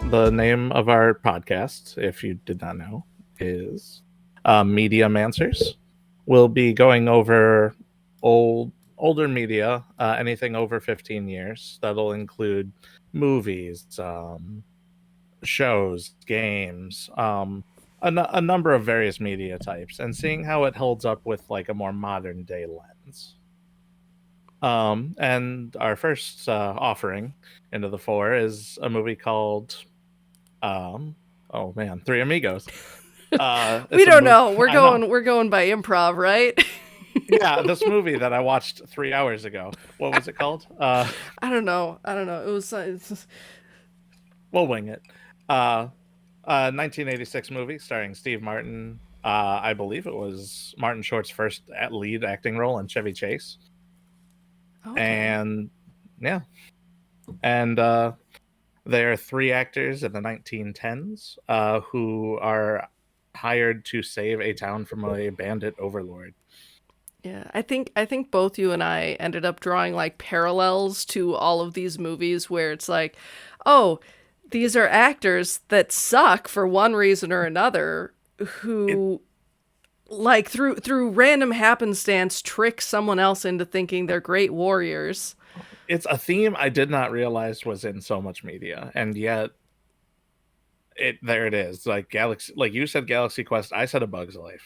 the name of our podcast, if you did not know, is Mediamancers. We'll be going over older media, anything over 15 years. That'll include movies, shows, games, a number of various media types, and seeing how it holds up with like a more modern day lens. And our first offering into the four is a movie called oh man, Three Amigos. We It's a don't movie. know. We're I know. going we're going by improv, right? Yeah, this movie that I watched 3 hours ago. What was it called? I don't know. We'll wing it. 1986 movie starring Steve Martin. I believe it was Martin Short's first lead acting role, and Chevy Chase. Okay. And yeah, and there are three actors in the 1910s who are hired to save a town from a bandit overlord. Yeah, I think both you and I ended up drawing like parallels to all of these movies where it's like, oh, these are actors that suck for one reason or another It who like through random happenstance trick someone else into thinking they're great warriors. it's a theme I did not realize was in so much media, and yet it there it is. Like Galaxy, like you said, Galaxy Quest. I said A Bug's Life.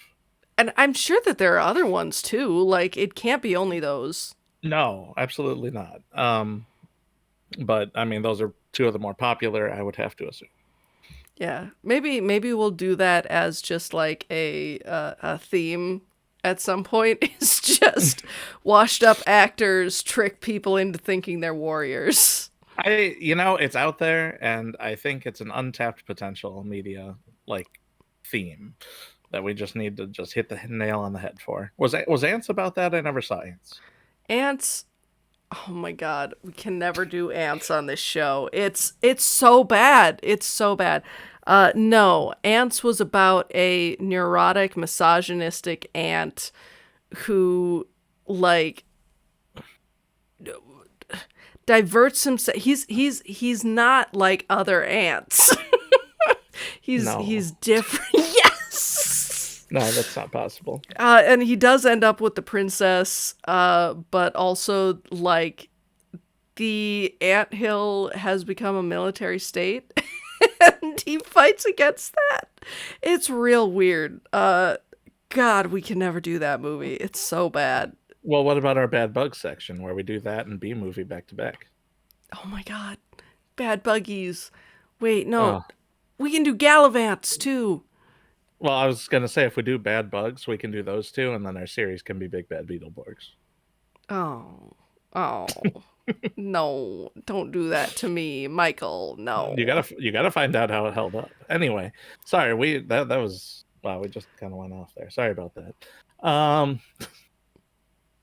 And I'm sure that there are other ones too. Like it can't be only those. No, absolutely not. But I mean, those are two of the more popular. I would have to assume. Yeah, maybe we'll do that as just like a theme at some point. It's just washed up actors trick people into thinking they're warriors. It's out there, and I think it's an untapped potential media like theme that we just need to just hit the nail on the head for. Was Ants about that? I never saw Ants. Ants. Oh my god, we can never do ants on this show. It's so bad. It's so bad. No, Ants was about a neurotic, misogynistic ant who like diverts himself. He's not like other ants. He's No, different. Yes. no, that's not possible. And he does end up with the princess, but also like the anthill has become a military state, and he fights against that. It's real weird. God, we can never do that movie. It's so bad. Well, what about our bad bug section where we do that and B movie back to back? Oh my god, bad buggies. Wait, no, Oh, we can do Gallivants too. well, I was gonna say if we do bad bugs, we can do those two, and then our series can be Big Bad Beetleborgs. Oh, oh, no, don't do that to me, Michael. No. You gotta find out how it held up. Anyway, sorry, that was wow. We just kind of went off there. Sorry about that.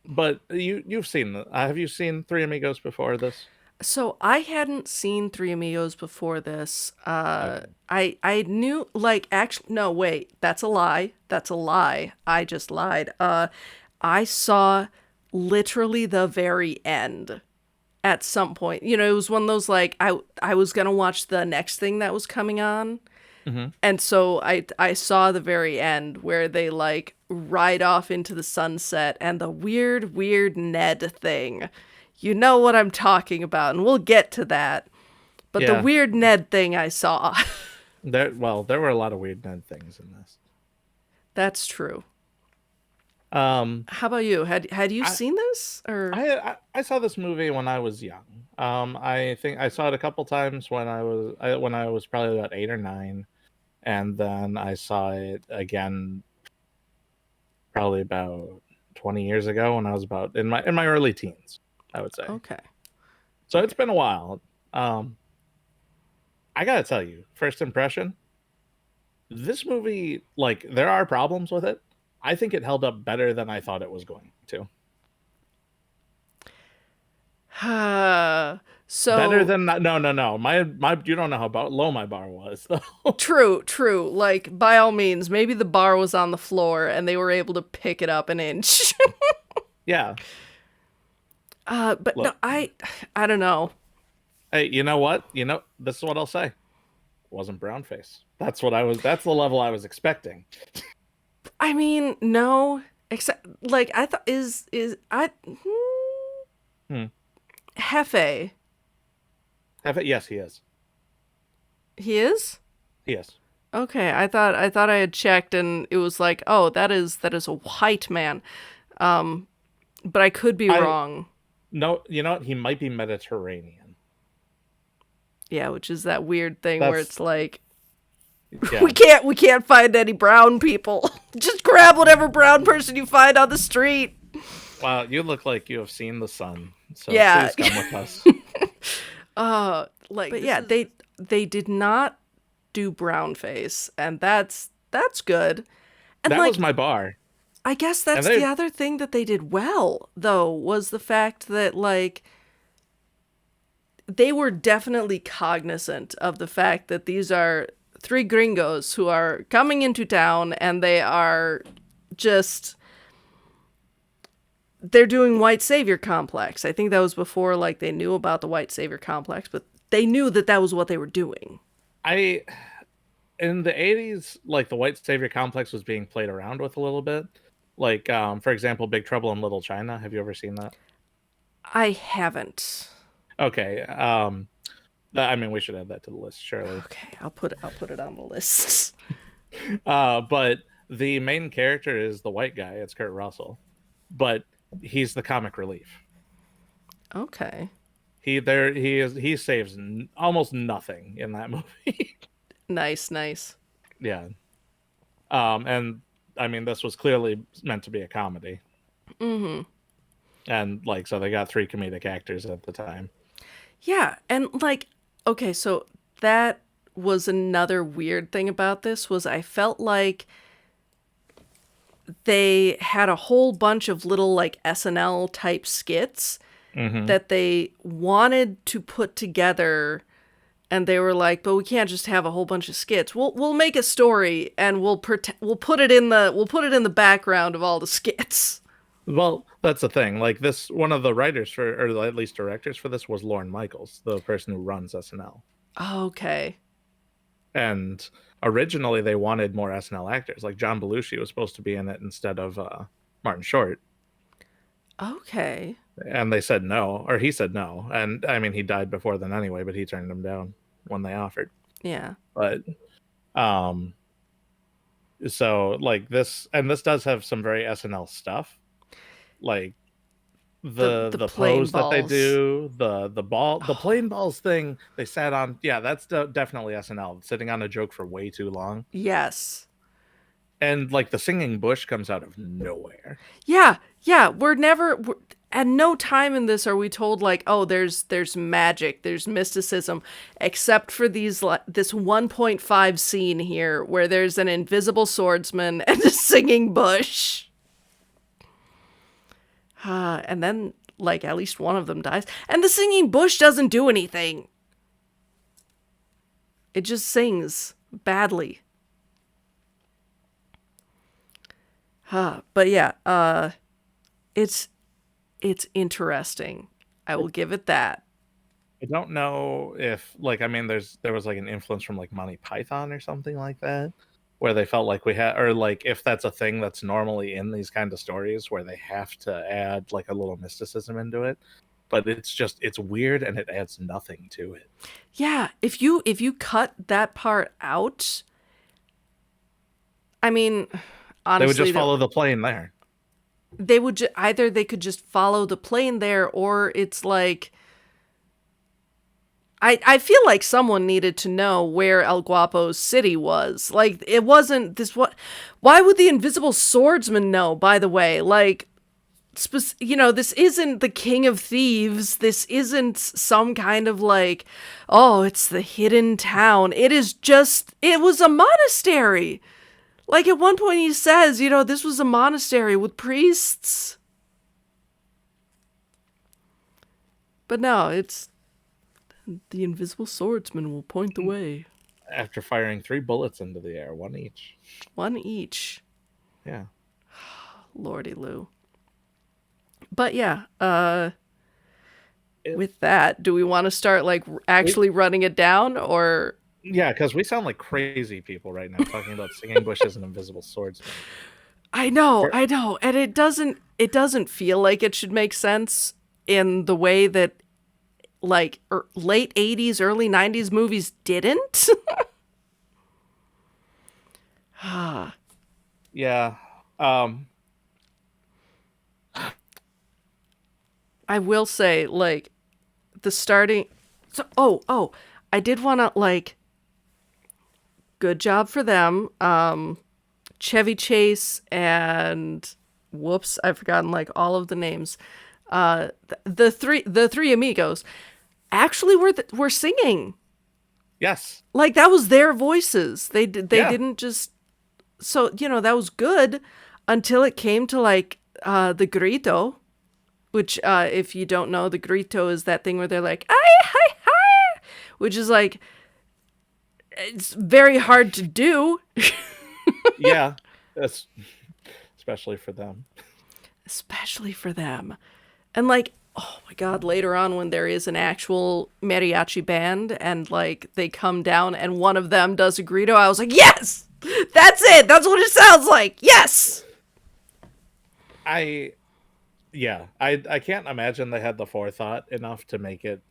But you've seen have you seen Three Amigos before this? So I hadn't seen Three Amigos before this. Okay. I knew like actually no wait, that's a lie. That's a lie. I just lied. I saw literally the very end at some point. You know, it was one of those like I was gonna watch the next thing that was coming on, Hmm. and so I saw the very end where they like ride off into the sunset and the weird Ned thing. You know what I'm talking about, and we'll get to that. But the Yeah, weird Ned thing I saw. there were a lot of weird Ned things in this. That's true. Um, How about you? Had you I seen this or I saw this movie when I was young. I think I saw it a couple times when I was probably about 8 or 9, and then I saw it again probably about 20 years ago when I was about in my early teens, I would say. okay. So it's Okay. been a while. Um, I gotta tell you, first impression, this movie, like, there are problems with it. I think it held up better than I thought it was going to. Better So than no. My you don't know how low my bar was though. true. Like by all means, maybe the bar was on the floor and they were able to pick it up an inch. Yeah. But no, Look, I don't know. hey, you know what? You know this is what I'll say. wasn't brownface. That's the level I was expecting. I mean, no, except like I thought is I Hmm. Hefe. Yes, he is. He is? He is. Okay, I thought I had checked and it was like, oh, that is a white man. Um, but I could be I wrong. No, you know what? He might be Mediterranean. Yeah, which is that weird thing where That's it's like yeah. we can't find any brown people. Just grab whatever brown person you find on the street. Wow, you look like you have seen the sun. So Yeah. please come with us. But yeah, they did not do brown face, and that's good. And That was like my bar. I guess And that's the they other thing that they did well, though, was the fact that like they were definitely cognizant of the fact that these are three gringos who are coming into town and they are just they're doing white savior complex. I think that was before like they knew about the white savior complex, but they knew that that was what they were doing. I in the 80s, like the white savior complex was being played around with a little bit. Like for example, Big Trouble in Little China. Have you ever seen that? I haven't. Okay. I mean, we should add that to the list, surely. Okay, I'll put it on the list. But the main character is the white guy. It's Kurt Russell, but he's the comic relief. Okay. He saves almost nothing in that movie. Nice, nice. Yeah. And I mean, this was clearly meant to be a comedy, Mhm. and like, so they got three comedic actors at the time. Yeah, and like okay, so that was another weird thing about this was I felt like they had a whole bunch of little like SNL type skits Hmm. that they wanted to put together and they were like, "But we can't just have a whole bunch of skits. We'll make a story and we'll put it in the background of all the skits." Well, that's the thing. Like this, one of the writers for, or at least directors for this, was Lorne Michaels, the person who runs SNL. Okay. And originally, they wanted more SNL actors. Like John Belushi was supposed to be in it instead of Martin Short, Okay. and they said no, or he said no. And I mean, he died before then anyway, but he turned them down when they offered. Yeah. But um, so like this, and this does have some very SNL stuff, like The the plane pose that they balls. do, the plane balls thing they sat on. Yeah, that's definitely SNL, sitting on a joke for way too long. Yes. And like the singing bush comes out of nowhere. Yeah, yeah. At no time in this are we told like, oh, there's magic, there's mysticism, except for this 1.5 scene here where there's an invisible swordsman and a singing bush. And then like at least one of them dies, and the singing bush doesn't do anything. It just sings badly. But yeah, it's it's interesting. I will give it that. I don't know if like, I mean, there was like an influence from like Monty Python or something like that, where they felt like we had, or like if that's a thing that's normally in these kind of stories where they have to add like a little mysticism into it. But it's weird and it adds nothing to it. Yeah, if you cut that part out, I mean, They would honestly, just follow the plane there. they would either they could just follow the plane there, or it's like I feel like someone needed to know where El Guapo's city was. Like it wasn't this what. Why would the invisible swordsman know? By the way, like this isn't the king of thieves. This isn't some kind of like, oh, it's the hidden town. It was a monastery. Like at one point he says, this was a monastery with priests. But no, it's the invisible swordsman will point the way. After firing three bullets into the air, one each. One each. Yeah. Lordy Lou. But yeah, It, with that, do we want to start like actually running it down, or Yeah, because we sound like crazy people right now talking about singing bushes and invisible swordsmen. For, I know, and it doesn't feel like it should make sense in the way that like late 80s, early 90s movies didn't. yeah. Um, I will say like the starting so I did want to like good job for them. Chevy Chase and whoops, I've forgotten like all of the names. The three amigos actually were singing. yes. Like that was their voices. They Yeah. didn't just so you know that was good until it came to like the grito, which if you don't know, the grito is that thing where they're like ay hi hi, which is like it's very hard to do. Yeah. That's especially for them. Especially for them. And like, oh my god, later on when there is an actual mariachi band and like they come down and one of them does a grito, I was like, yes! That's it! That's what it sounds like! Yes! I yeah, I can't imagine they had the forethought enough to make it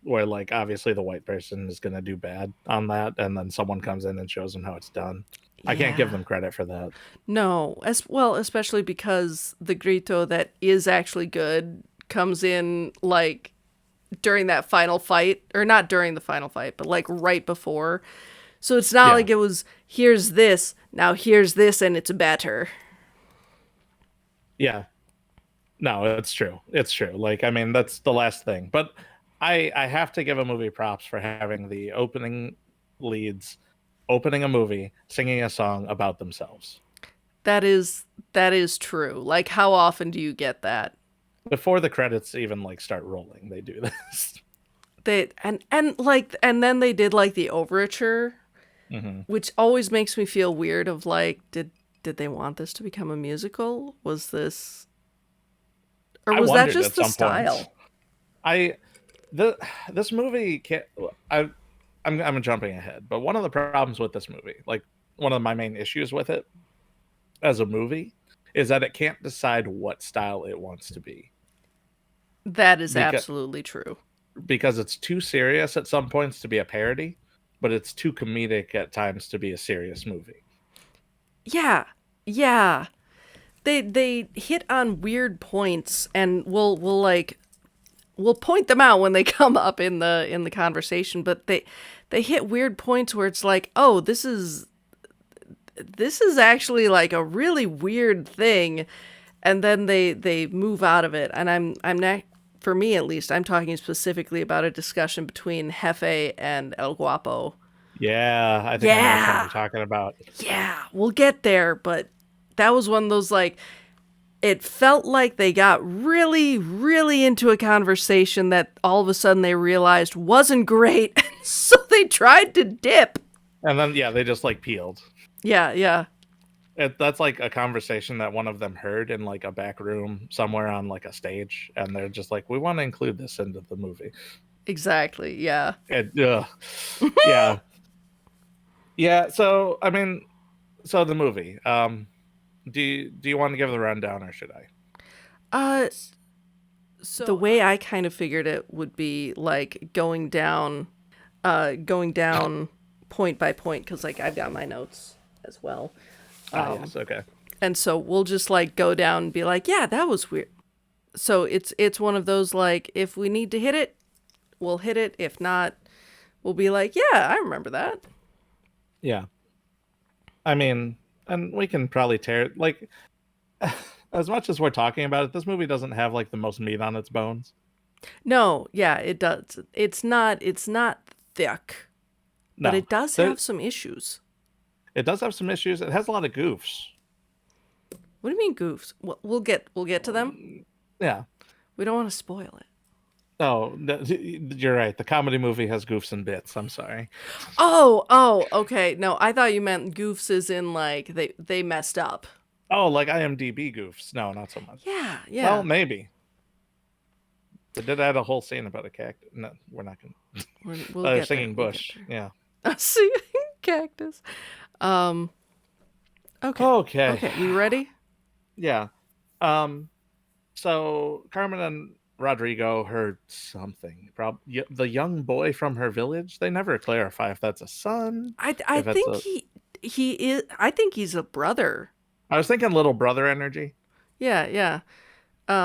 where like obviously the white person is gonna do bad on that, and then someone comes in and shows them how it's done. I can't give Yeah. them credit for that. No, as well, especially because the grito that is actually good comes in like during that final fight, or not during the final fight, but like right before. So it's not Yeah, like it was here's this, now here's this, and it's better. yeah. No, it's true. It's true. Like, I mean, that's the last thing. But I have to give a movie props for having the opening leads opening a movie singing a song about themselves. That is true. Like how often do you get that? Before the credits even like start rolling, they do this. They and like and then they did like the overture, Hmm. which always makes me feel weird of like did they want this to become a musical? Was this or I was that wondered at just the some point. style? I the this movie can't I I'm jumping ahead, but one of the problems with this movie, like one of my main issues with it as a movie, is that it can't decide what style it wants to be. That is Because absolutely true. because it's too serious at some points to be a parody, but it's too comedic at times to be a serious movie. Yeah. Yeah. They hit on weird points and we'll like we'll point them out when they come up in the conversation, but they hit weird points where it's like, "Oh, this is actually like a really weird thing." And then they move out of it. And I'm not for me at least, I'm talking specifically about a discussion between Jefe and El Guapo. Yeah, I think I know which one Yeah. you're talking about. Yeah, we'll get there, but that was one of those like it felt like they got really, really into a conversation that all of a sudden they realized wasn't great. So they tried to dip. And then yeah, they just like peeled. Yeah, yeah, That's like a conversation that one of them heard in like a back room somewhere on like a stage, and they're just like, "We want to include this into the movie." exactly. Yeah. And, yeah, yeah. So I mean, so the movie. Do you want to give the rundown, or should I? Uh, the way I kind of figured it would be like going down point by point because like I've got my notes as well. Ah, yes. Okay. And so we'll just like go down and be like, yeah, that was weird. So it's one of those like if we need to hit it, we'll hit it. If not, we'll be like, yeah, I remember that. Yeah. I mean, and we can probably tear like as much as we're talking about it. This movie doesn't have like the most meat on its bones. No, yeah, it does. It's not thick, but No, it does there, have some issues. it does have some issues. It has a lot of goofs. What do you mean goofs? We'll get to them. Yeah. We don't want to spoil it. Oh, you're right. The comedy movie has goofs and bits. I'm sorry. Oh, okay. No, I thought you meant goofs as in like they messed up. Oh, like IMDb goofs. No, not so much. Yeah, Well, yeah. maybe. They did add a whole scene about a cactus. No, we're not going to. We'll get there. Singing We'll get bush. there. Yeah. See, cactus. Um. Okay. Okay. Okay. You ready? Yeah. Um. So Carmen and Rodrigo heard something. The young boy from her village. They never clarify if that's a son, I if it's think a. he is. I think he's a brother. I was thinking little brother energy, Yeah. Yeah.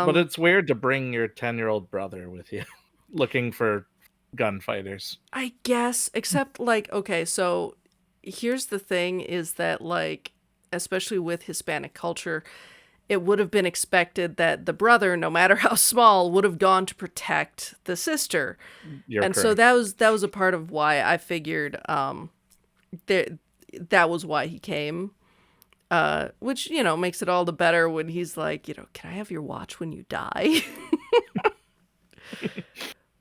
but Um. it's weird to bring your 10-year-old brother with you, looking for gunfighters. I guess, except like, okay, so here's the thing is that, like, especially with Hispanic culture, it would have been expected that the brother, no matter how small, would have gone to protect the sister. You're And so correct. that was a part of why I figured that that was why he came. Which, you know, makes it all the better when he's like, you know, can I have your watch when you die?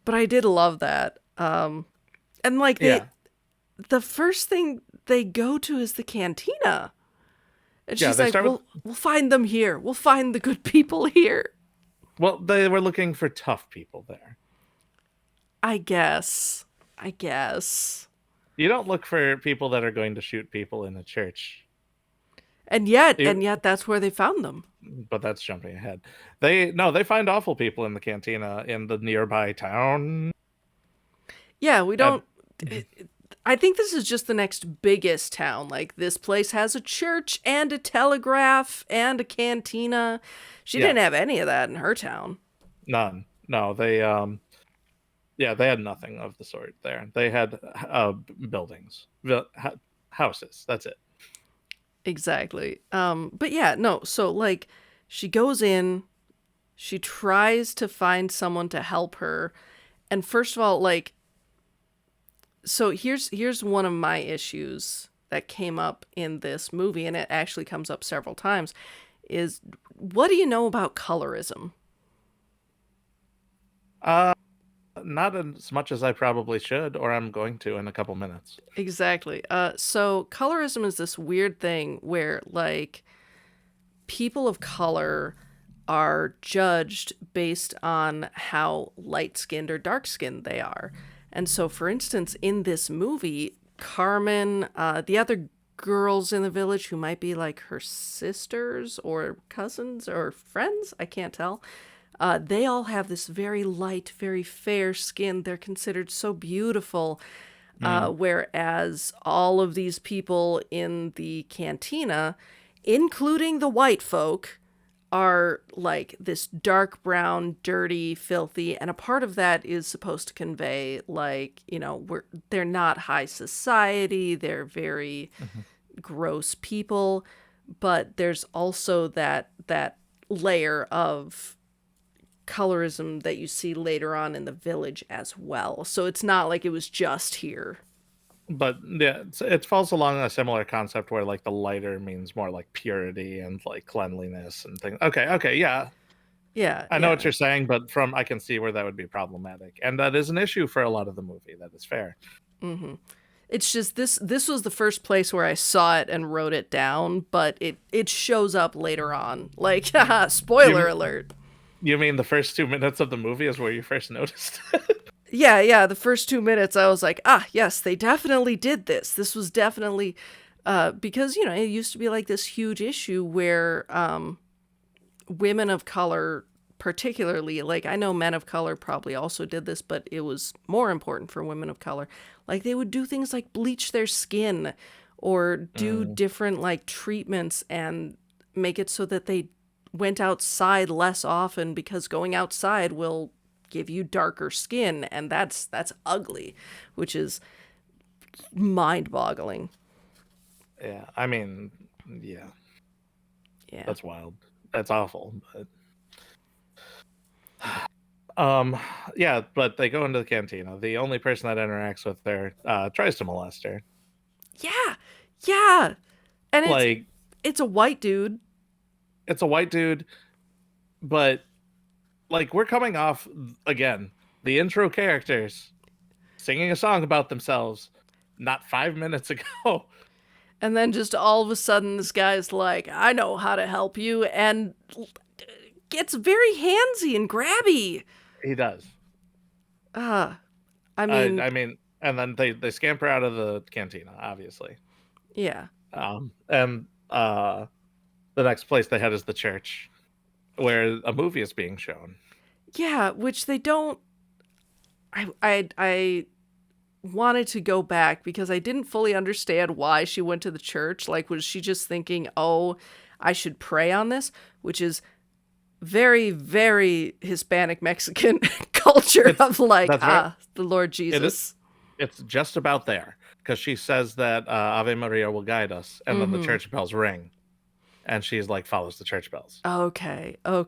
But I did love that. And like Yeah. the first thing they go to is the cantina. And Yeah. she's They like, start with. we'll find them here. We'll find the good people here. Well, they were looking for tough people there. I guess. I guess. You don't look for people that are going to shoot people in a church. And yet that's where they found them. But that's jumping ahead. They find awful people in the cantina in the nearby town. Yeah, we And don't I think this is just the next biggest town. Like, this place has a church and a telegraph and a cantina. She yeah, didn't have any of that in her town. none. No, they yeah, they had nothing of the sort there. They had buildings, houses. That's it. Exactly. But yeah, no, so like she goes in, she tries to find someone to help her. And first of all, like, so here's one of my issues that came up in this movie, and it actually comes up several times, is what do you know about colorism? Uh, Not as much as I probably should, or I'm going to in a couple minutes. Exactly. So colorism is this weird thing where, like, people of color are judged based on how light skinned or dark skinned they are. And so, for instance, in this movie, Carmen, the other girls in the village who might be like her sisters or cousins or friends, I can't tell, they all have this very light, very fair skin. They're considered so beautiful. Mm. Whereas all of these people in the cantina, including the white folk, are like this dark brown, dirty, filthy, and a part of that is supposed to convey, like, you know, they're not high society, they're very Mhm. gross people, but there's also that layer of colorism that you see later on in the village as well. So it's not like it was just here. But yeah, it falls along a similar concept where like the lighter means more like purity and like cleanliness and things. Okay, yeah, Yeah, I know what yeah. you're saying, but from I can see where that would be problematic, and that is an issue for a lot of the movie. That is fair. hmm It's just this was the first place where I saw it and wrote it down, but it shows up later on. Like, haha, spoiler You alert. you mean the first 2 minutes of the movie is where you first noticed? Yeah, yeah, the first 2 minutes I was like, ah, yes, they definitely did this. This was definitely because, you know, it used to be like this huge issue where women of color, particularly, like, I know men of color probably also did this, but it was more important for women of color. Like, they would do things like bleach their skin or do Mm. different like treatments and make it so that they went outside less often, because going outside will give you darker skin, and that's ugly, which is mind-boggling. Yeah, I mean, yeah, Yeah. that's wild. That's awful. Um, yeah, but they go into the cantina. The only person that interacts with her tries to molest her. Yeah. Yeah. And Like, it's a white dude. it's a white dude, but like we're coming off again the intro characters singing a song about themselves not 5 minutes ago. And then just all of a sudden, this guy's like, I know how to help you, and gets very handsy and grabby. He does. Ah, I I, mean, I mean, And then they scamper out of the cantina, obviously. Yeah. And the next place they head is the church, where a movie is being shown. Yeah, which they don't. I wanted to go back because I didn't fully understand why she went to the church. Like, was she just thinking, oh, I should pray on this? Which is very, very Hispanic Mexican culture of like, Right. The Lord Jesus. It's just about there, because she says that Ave Maria will guide us, and then the church bells ring, and she's like, follows the church bells. Okay. Oh,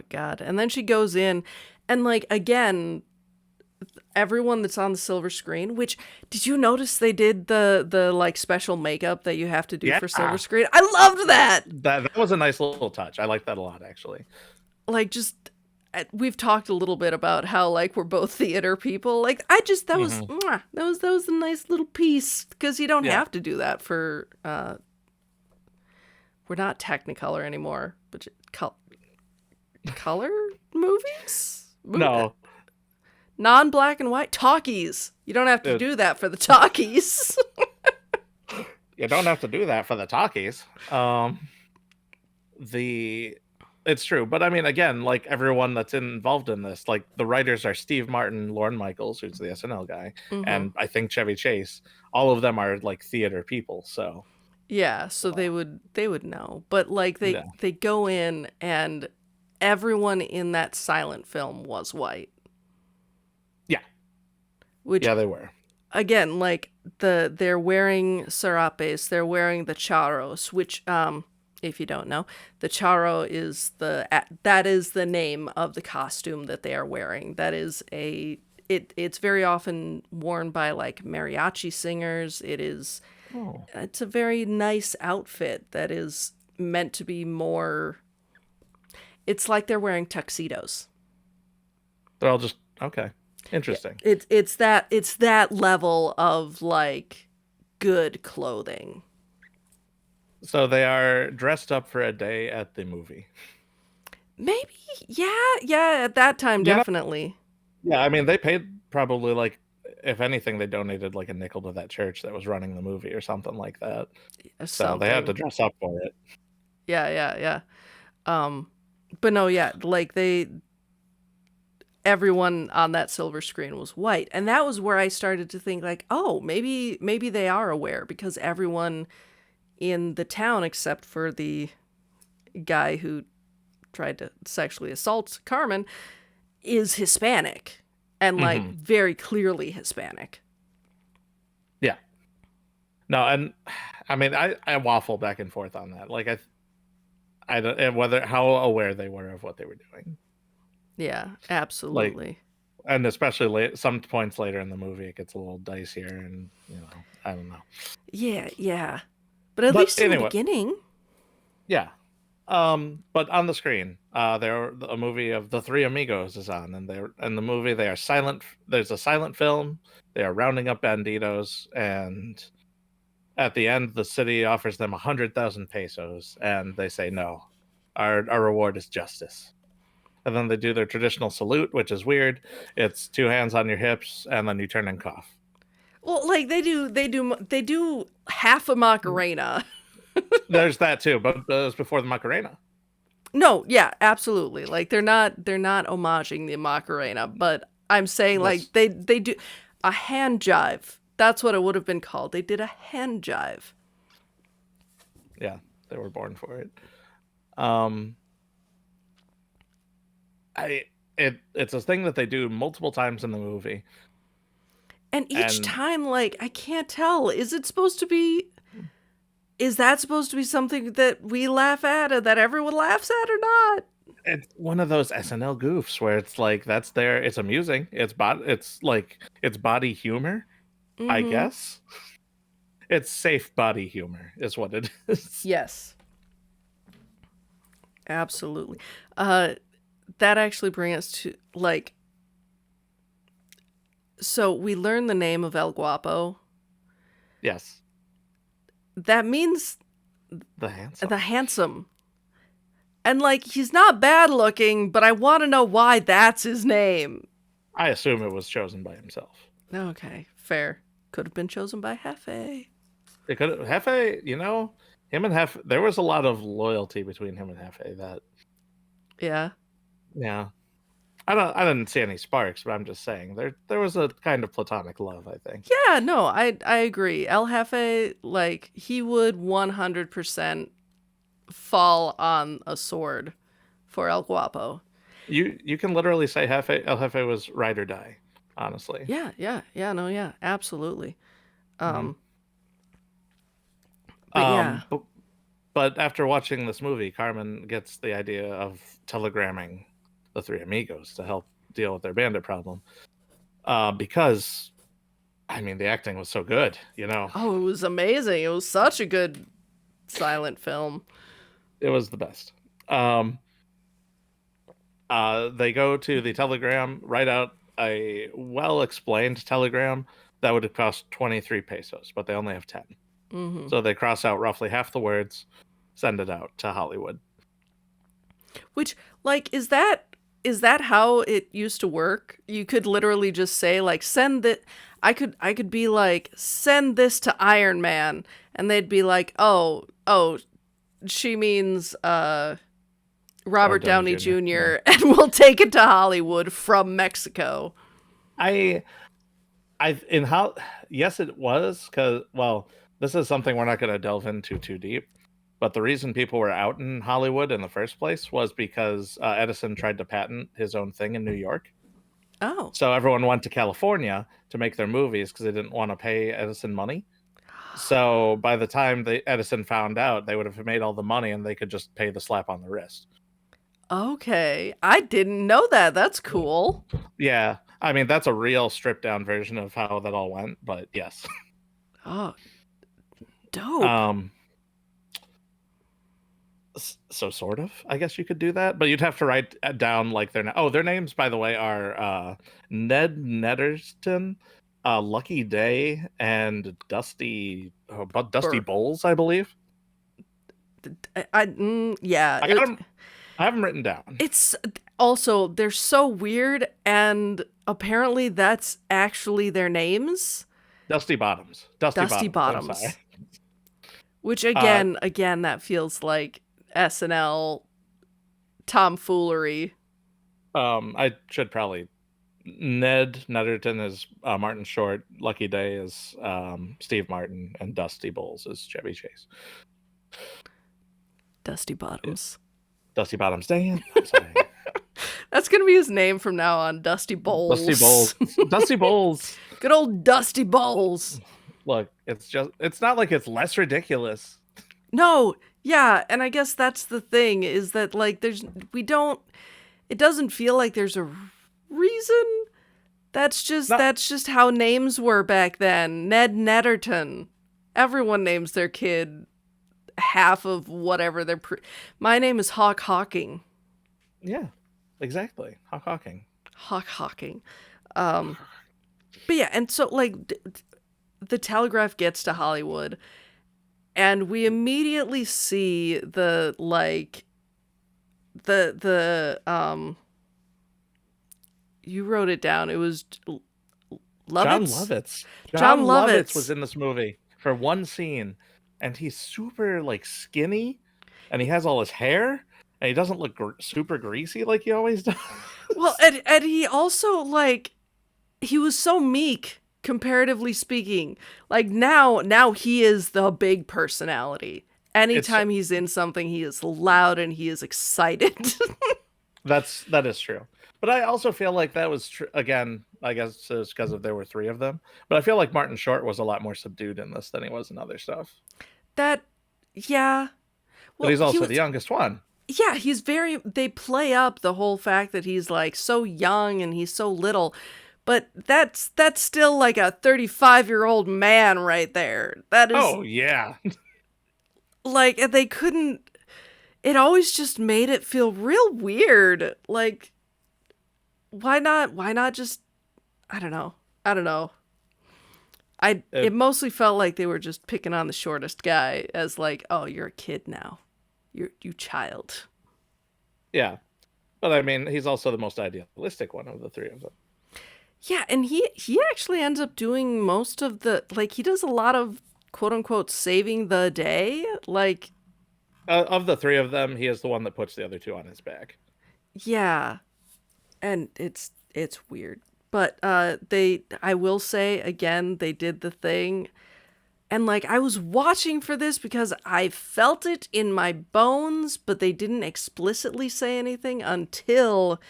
God. And then she goes in, and like, again, everyone that's on the silver screen, which, did you notice they did the like special makeup that you have to do for silver screen? I loved that. That was a nice little touch. I like that a lot, actually. Like, just, we've talked a little bit about how like we're both theater people. Like, I just, that was that was a nice little piece, because you don't have to do that for we're not Technicolor anymore, but color movies? No. Non-black and white talkies. You don't have to do that for the talkies. You don't have to do that for the talkies. It's true, but I mean, again, like everyone that's involved in this, like the writers are Steve Martin, Lorne Michaels, who's the SNL guy, and I think Chevy Chase. All of them are like theater people, so yeah, so they would know. But like they go in, and everyone in that silent film was white. Yeah. Which, yeah, they were. Again, like they're wearing serapes, they're wearing the charros, which if you don't know, the charro is that is the name of the costume that they are wearing. That is it's very often worn by like mariachi singers. It's a very nice outfit that is meant to be more, it's like they're wearing tuxedos. They're all just okay. Interesting. It's that level of like good clothing. So they are dressed up for a day at the movie. Maybe, yeah. At that time, definitely. Yeah, I mean, they paid probably like, if anything, they donated like a nickel to that church that was running the movie or something like that. So they had to dress up for it. Yeah. But no, yeah, like everyone on that silver screen was white, and that was where I started to think like, oh, maybe they are aware, because everyone in the town except for the guy who tried to sexually assault Carmen is Hispanic, and like very clearly Hispanic. Yeah. No, and I mean, I waffle back and forth on that. Like I don't, and whether how aware they were of what they were doing. Yeah, absolutely. Like, and especially some points later in the movie, it gets a little dicier, and I don't know. Yeah. But at least in the beginning. Yeah. But on the screen, there a movie of the three Amigos is on, and they're in the movie. They are silent. There's a silent film. They are rounding up banditos, and at the end, the city offers them 100,000 pesos, and they say no. Our reward is justice. And then they do their traditional salute, which is weird. It's 2 hands on your hips, and then you turn and cough. Well, like they do half a Macarena. There's that too, but it was before the Macarena. No, yeah, absolutely. Like they're not homaging the Macarena, but I'm saying like they do a hand jive. That's what it would have been called. They did a hand jive. Yeah, they were born for it. It's a thing that they do multiple times in the movie. And each time, like, I can't tell. Is that supposed to be something that we laugh at or that everyone laughs at or not? It's one of those SNL goofs where it's like it's amusing. It's body humor, I guess. It's safe body humor is what it is. Yes. Absolutely. That actually brings us to like, so we learn the name of El Guapo. Yes. That means the handsome. The handsome. And like, he's not bad looking, but I want to know why that's his name. I assume it was chosen by himself. Okay, fair. Could have been chosen by Hefe. It could Hefe, him and Hefe. There was a lot of loyalty between him and Hefe. That Yeah. yeah, I didn't see any sparks, but I'm just saying there was a kind of platonic love. I think. Yeah, no, I agree. El Jefe, like, he would 100% fall on a sword for El Guapo. You can literally say El Jefe was ride or die. Honestly. Yeah, no, yeah, absolutely. hmm Um, but yeah. Um, but, but after watching this movie, Carmen gets the idea of telegramming the three amigos to help deal with their bandit problem. Because I mean, the acting was so good. Oh, it was amazing. It was such a good silent film. It was the best. Um, they go to the telegram, write out a well explained telegram that would have cost 23 pesos, but they only have 10. Mm-hmm. So they cross out roughly half the words, send it out to Hollywood. Which, like, is that how it used to work? You could literally just say, like, send that. I could be like, send this to Iron Man, and they'd be like, oh, she means Robert Downey Downey Jr. Yeah. Jr. and we'll take it to Hollywood from Mexico. I in how yes it was because this is something we're not going to delve into too deep, but the reason people were out in Hollywood in the first place was because Edison tried to patent his own thing in New York. Oh. So everyone went to California to make their movies because they didn't want to pay Edison money. So by the time Edison found out, they would have made all the money and they could just pay the slap on the wrist. Okay. I didn't know that. That's cool. Yeah, I mean that's a real stripped down version of how that all went, but yes. Oh, dope. So sort of, I guess you could do that, but you'd have to write down like their names, by the way, are Ned Netterton, Lucky Day, and Dusty Bowles, I believe. Yeah. I got them. I have them written down. It's also, they're so weird, and apparently that's actually their names. Dusty Bottoms. Dusty Bottoms. Which again, that feels like SNL tomfoolery. I should probably. Ned Netterton is Martin Short. Lucky Day is Steve Martin, and Dusty Bowles is Chevy Chase. Dusty Bottoms. Dusty Bottoms. Dang it! I'm sorry. That's gonna be his name from now on. Dusty Bowles. Dusty Bowles. Dusty Bowles. Good old Dusty Bowles. Look, it's not like it's less ridiculous. No, yeah, and I guess that's the thing, is that, like, it doesn't feel like there's a reason. That's just how names were back then. Ned Netterton. Everyone names their kid half of whatever my name is Hawk Hawking. Yeah, exactly. Hawk Hawking. But yeah, and so, like, the telegraph gets to Hollywood, and we immediately see the you wrote it down. It was Lovitz? John Lovitz was in this movie for one scene, and he's super, like, skinny, and he has all his hair, and he doesn't look super greasy like he always does. Well, and he also, like, he was so meek, comparatively speaking. Like, now he is the big personality. Anytime he's in something, he is loud and he is excited. That is true. But I also feel like that was again, I guess it's because there were three of them. But I feel like Martin Short was a lot more subdued in this than he was in other stuff. Yeah. Well, but he's also the youngest one. Yeah, they play up the whole fact that he's, like, so young and he's so little. But that's still like a 35-year-old man right there. That is. Oh, yeah. Like, they couldn't. It always just made it feel real weird. Like, why not just. I don't know. It mostly felt like they were just picking on the shortest guy as, like, oh, you're a kid now. You child. Yeah. But I mean, he's also the most idealistic one of the three of them. Yeah, and he actually ends up doing most of the, like, he does a lot of quote unquote saving the day. Like, Of the three of them, he is the one that puts the other two on his back. yeah, and it's weird. But I will say again, they did the thing. And like I was watching for this because I felt it in my bones, but they didn't explicitly say anything until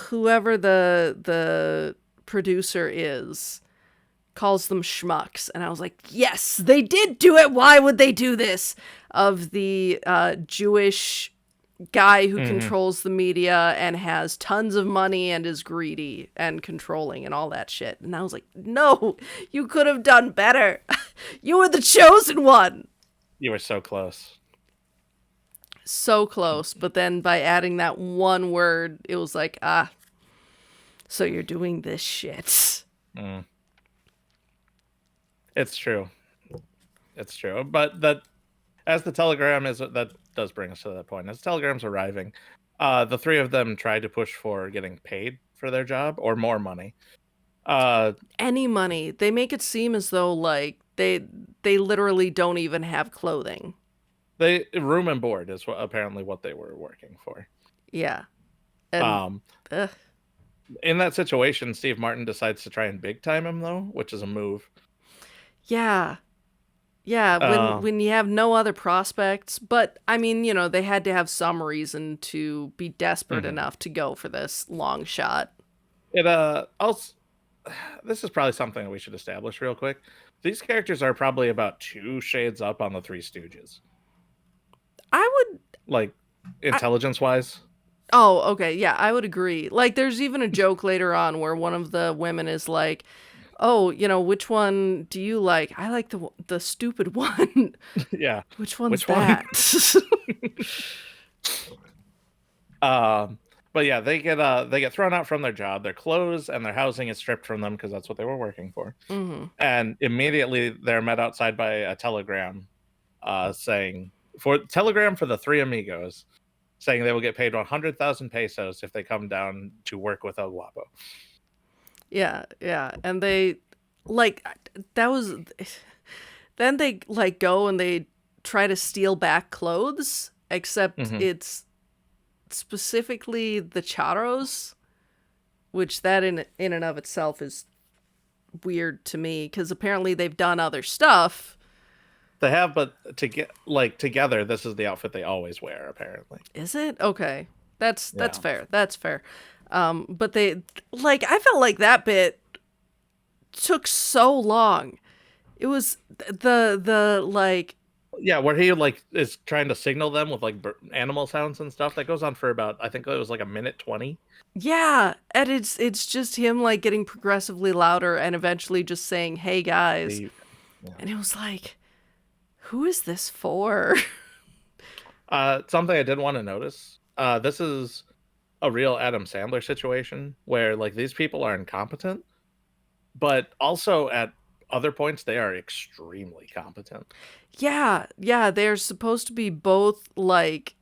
whoever the producer is calls them schmucks, and I was like, yes, they did do it. Why would they do this? Of the Jewish guy who Hmm. controls the media and has tons of money and is greedy and controlling and all that shit. And I was like, no, you could have done better. You were the chosen one. You were so close. So close, but then by adding that one word, it was like, ah, so you're doing this shit. Mm. It's true. It's true. But that, as the telegram is, that does bring us to that point. As the telegram's arriving, the three of them tried to push for getting paid for their job or more money. Any money. They make it seem as though like they literally don't even have clothing. They room and board is apparently what they were working for. Yeah. And Um, ugh. in that situation, Steve Martin decides to try and big time him though, which is a move. Yeah. Yeah, Uh, when you have no other prospects, but I mean, you know, they had to have some reason to be desperate mhm. enough to go for this long shot. It also, this is probably something that we should establish real quick. These characters are probably about two shades up on the Three Stooges, I would like I, intelligence wise. Oh, okay. Yeah, I would agree. Like there's even a joke later on where one of the women is like, "Oh, you know, which one do you like? I like the stupid one." Yeah, Which one's which one? that? um, but yeah, they get thrown out from their job. Their clothes and their housing is stripped from them because that's what they were working for. Mhm. And immediately they're met outside by a telegram, saying for telegram for the three amigos, saying they will get paid 100,000 pesos if they come down to work with El Guapo. Yeah, yeah. And they like that was then they like go and they try to steal back clothes, except Hmm. it's specifically the charros, which that in and of itself is weird to me because apparently they've done other stuff. They have, but to get like together, this is the outfit they always wear. Apparently, Is it? Okay. That's yeah. fair. That's fair. But they like I felt like that bit took so long. It was the like Yeah, where he like is trying to signal them with like animal sounds and stuff. That goes on for about, I think it was like a minute 20. yeah, and it's just him like getting progressively louder and eventually just saying, "Hey guys." The yeah. And it was like, who is this for? Something I did want to notice. This is a real Adam Sandler situation where like these people are incompetent, but also at other points they are extremely competent. Yeah, yeah, they're supposed to be both like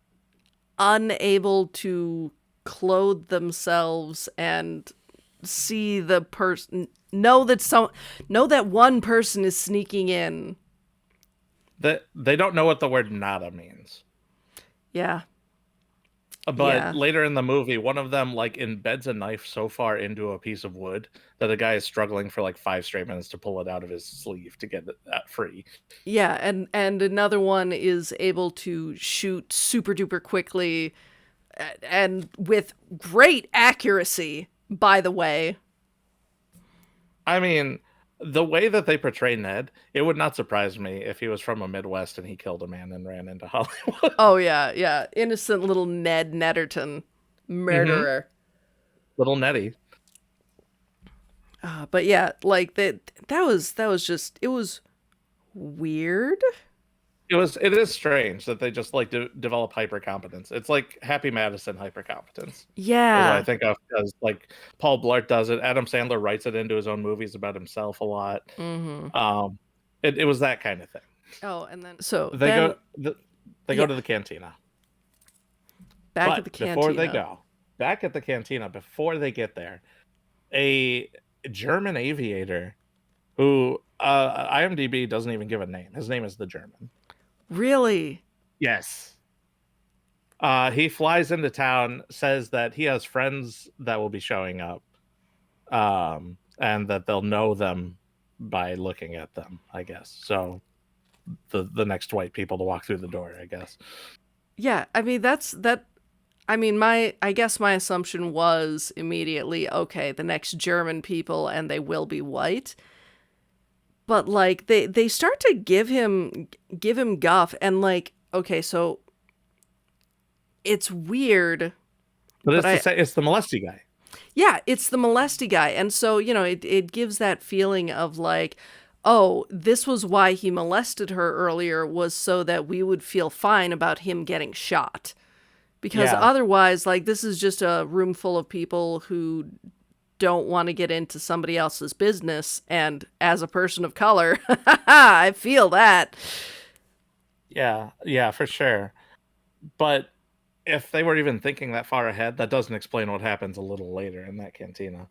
unable to clothe themselves and see the person know that one person is sneaking in. That they don't know what the word nada means. Yeah. But Yeah. later in the movie, one of them like embeds a knife so far into a piece of wood that the guy is struggling for like 5 straight minutes to pull it out of his sleeve to get that free. Yeah, and another one is able to shoot super duper quickly and with great accuracy, by the way. I mean, the way that they portray Ned, it would not surprise me if he was from a Midwest and he killed a man and ran into Hollywood. Oh yeah, yeah. Innocent little Ned Netterton. Hmm. Murderer. Little Nettie. But yeah, like that was just it was weird. It is strange that they just like develop hyper competence. It's like Happy Madison hyper competence is what I Yeah. think of, because like Paul Blart does it. Adam Sandler writes it into his own movies about himself a lot. Mhm. Um, it was that kind of thing. Oh, and then so They then go they go yeah, to the cantina, back at but the before they cantina. go back at the cantina, before they get there, a German aviator who IMDb doesn't even give a name. His name is the German. Really? Yes. He flies into town, says that he has friends that will be showing up, and that they'll know them by looking at them, I guess. So the next white people to walk through the door, I guess. Yeah, I mean I mean I guess my assumption was immediately, okay, the next German people and they will be white. But like they start to give him guff and like, okay, so it's weird, But but it's it's the molesty guy. yeah, it's the molesty guy. And so, it gives that feeling of like, oh, this was why he molested her earlier, was so that we would feel fine about him getting shot. Because Yeah, otherwise, like, this is just a room full of people who don't want to get into somebody else's business. And as a person of color, I feel that. yeah, for sure. But if they were even thinking that far ahead, that doesn't explain what happens a little later in that cantina.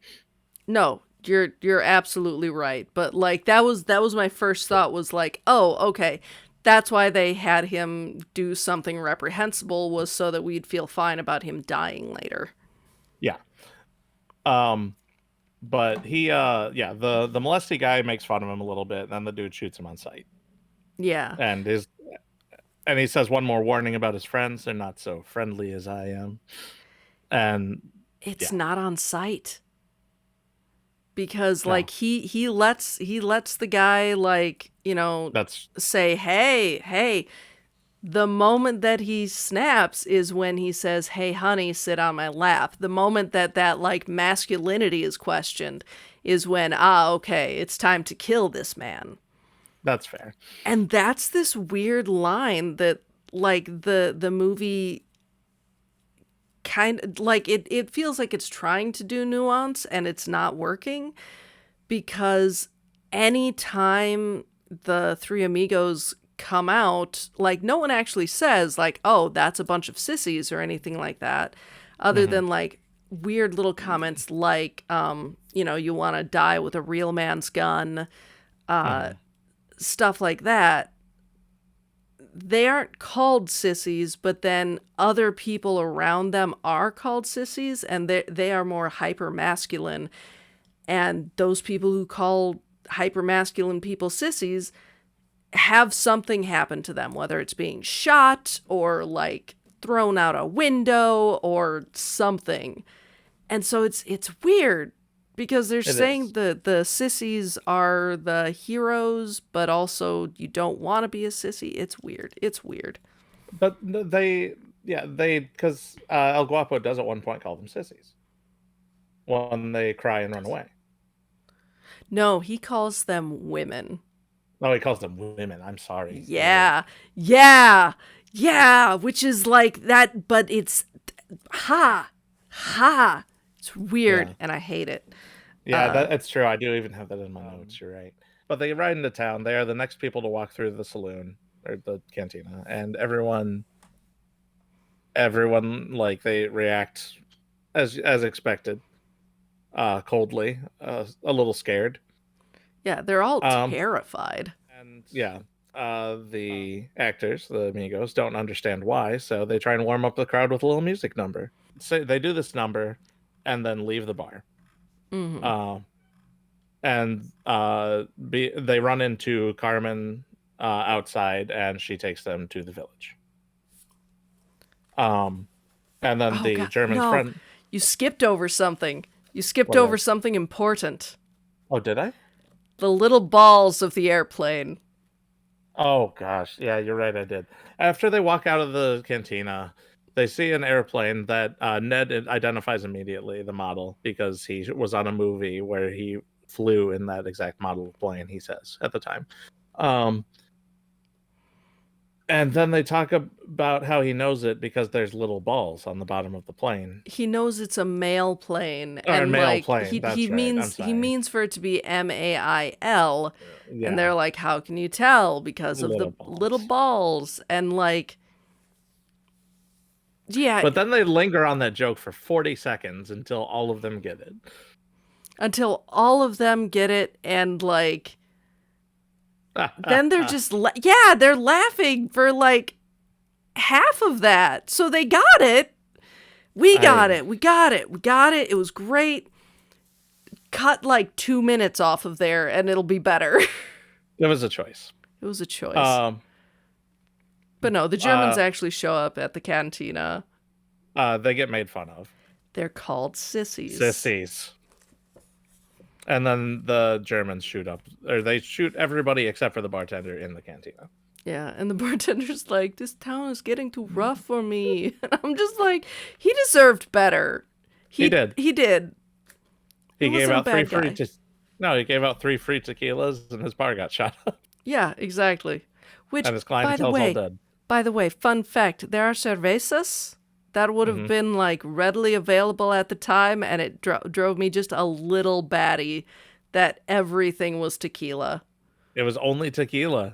No, you're absolutely right. But like that was my first thought, was like, oh, okay. That's why they had him do something reprehensible, was so that we'd feel fine about him dying later. Yeah. Um, but yeah, the molesty guy makes fun of him a little bit, and then the dude shoots him on sight. Yeah. And his and he says one more warning about his friends, they're not so friendly as I am. And It's yeah, not on sight. Because like no. he lets the guy, like, That's say, hey, hey. The moment that he snaps is when he says, hey, honey, sit on my lap. The moment that like masculinity is questioned is when, okay, it's time to kill this man. that's fair. And that's this weird line that, like, the movie kind of, like, it feels like it's trying to do nuance and it's not working, because anytime the three amigos come out, like, no one actually says, like, oh, that's a bunch of sissies or anything like that, other Hmm. than like weird little comments like, you want to die with a real man's gun, Hmm. stuff like that. They aren't called sissies, but then other people around them are called sissies, and they are more hyper masculine. And those people who call hyper masculine people sissies have something happen to them, whether it's being shot or like thrown out a window or something. And so it's weird, because they're It saying is. the sissies are the heroes, but also you don't want to be a sissy. It's weird. It's weird. But they because El Guapo does at one point call them sissies when they cry and run away. No, he calls them women. No, he calls them women. I'm sorry. You're right. Yeah. Yeah. Yeah, which is like that, but it's ha. Ha. It's weird Yeah. and I hate it. Yeah, that's true. I do even have that in my notes. You're right. But they ride into town. They are the next people to walk through the saloon or the cantina, and everyone like they react as expected, coldly, a little scared. Yeah, they're all Um, terrified. and yeah, the actors, the amigos, don't understand why, so they try and warm up the crowd with a little music number. So they do this number, and then leave the bar. Mhm. Uh, and they run into Carmen outside, and she takes them to the village. Um, and then Oh the god, German's no. friend. You skipped over something. You skipped What did over I? something important. Oh, did I? The little balls of the airplane. Oh gosh, yeah, you're right. I did. After they walk out of the cantina, they see an airplane that Ned identifies immediately, the model, because he was on a movie where he flew in that exact model of plane. He says at the time. Um, And then they talk about how he knows it because there's little balls on the bottom of the plane. He knows it's a male plane, Or a and male like plane, he that's right, I'm means he sorry. means for it to be MAIL, and Yeah, they're like, how can you tell? Because of the little little balls. balls. And like, yeah, But then they linger on that joke for 40 seconds until all of them get it. until all of them get it, and like then they're just yeah, they're laughing for like half of that. So they got it. We got it. We got it. We got it. It was great. Cut like 2 minutes off of there and it'll be better. It was a choice. It was a choice. But no, the Germans actually show up at the cantina. They get made fun of. They're called sissies. Sissies. And then the Germans shoot up, or they shoot everybody except for the bartender in the cantina. Yeah, and the bartender's like, this town is getting too rough for me. And I'm just like, he deserved better. He did. He did. He gave out he gave out 3 free tequilas and his bar got shot up. Yeah, exactly. Which, and his clientele's all dead. By the way, fun fact, there are cervezas that would have been like readily available at the time, and it drove me just a little batty that everything was tequila. It was only tequila.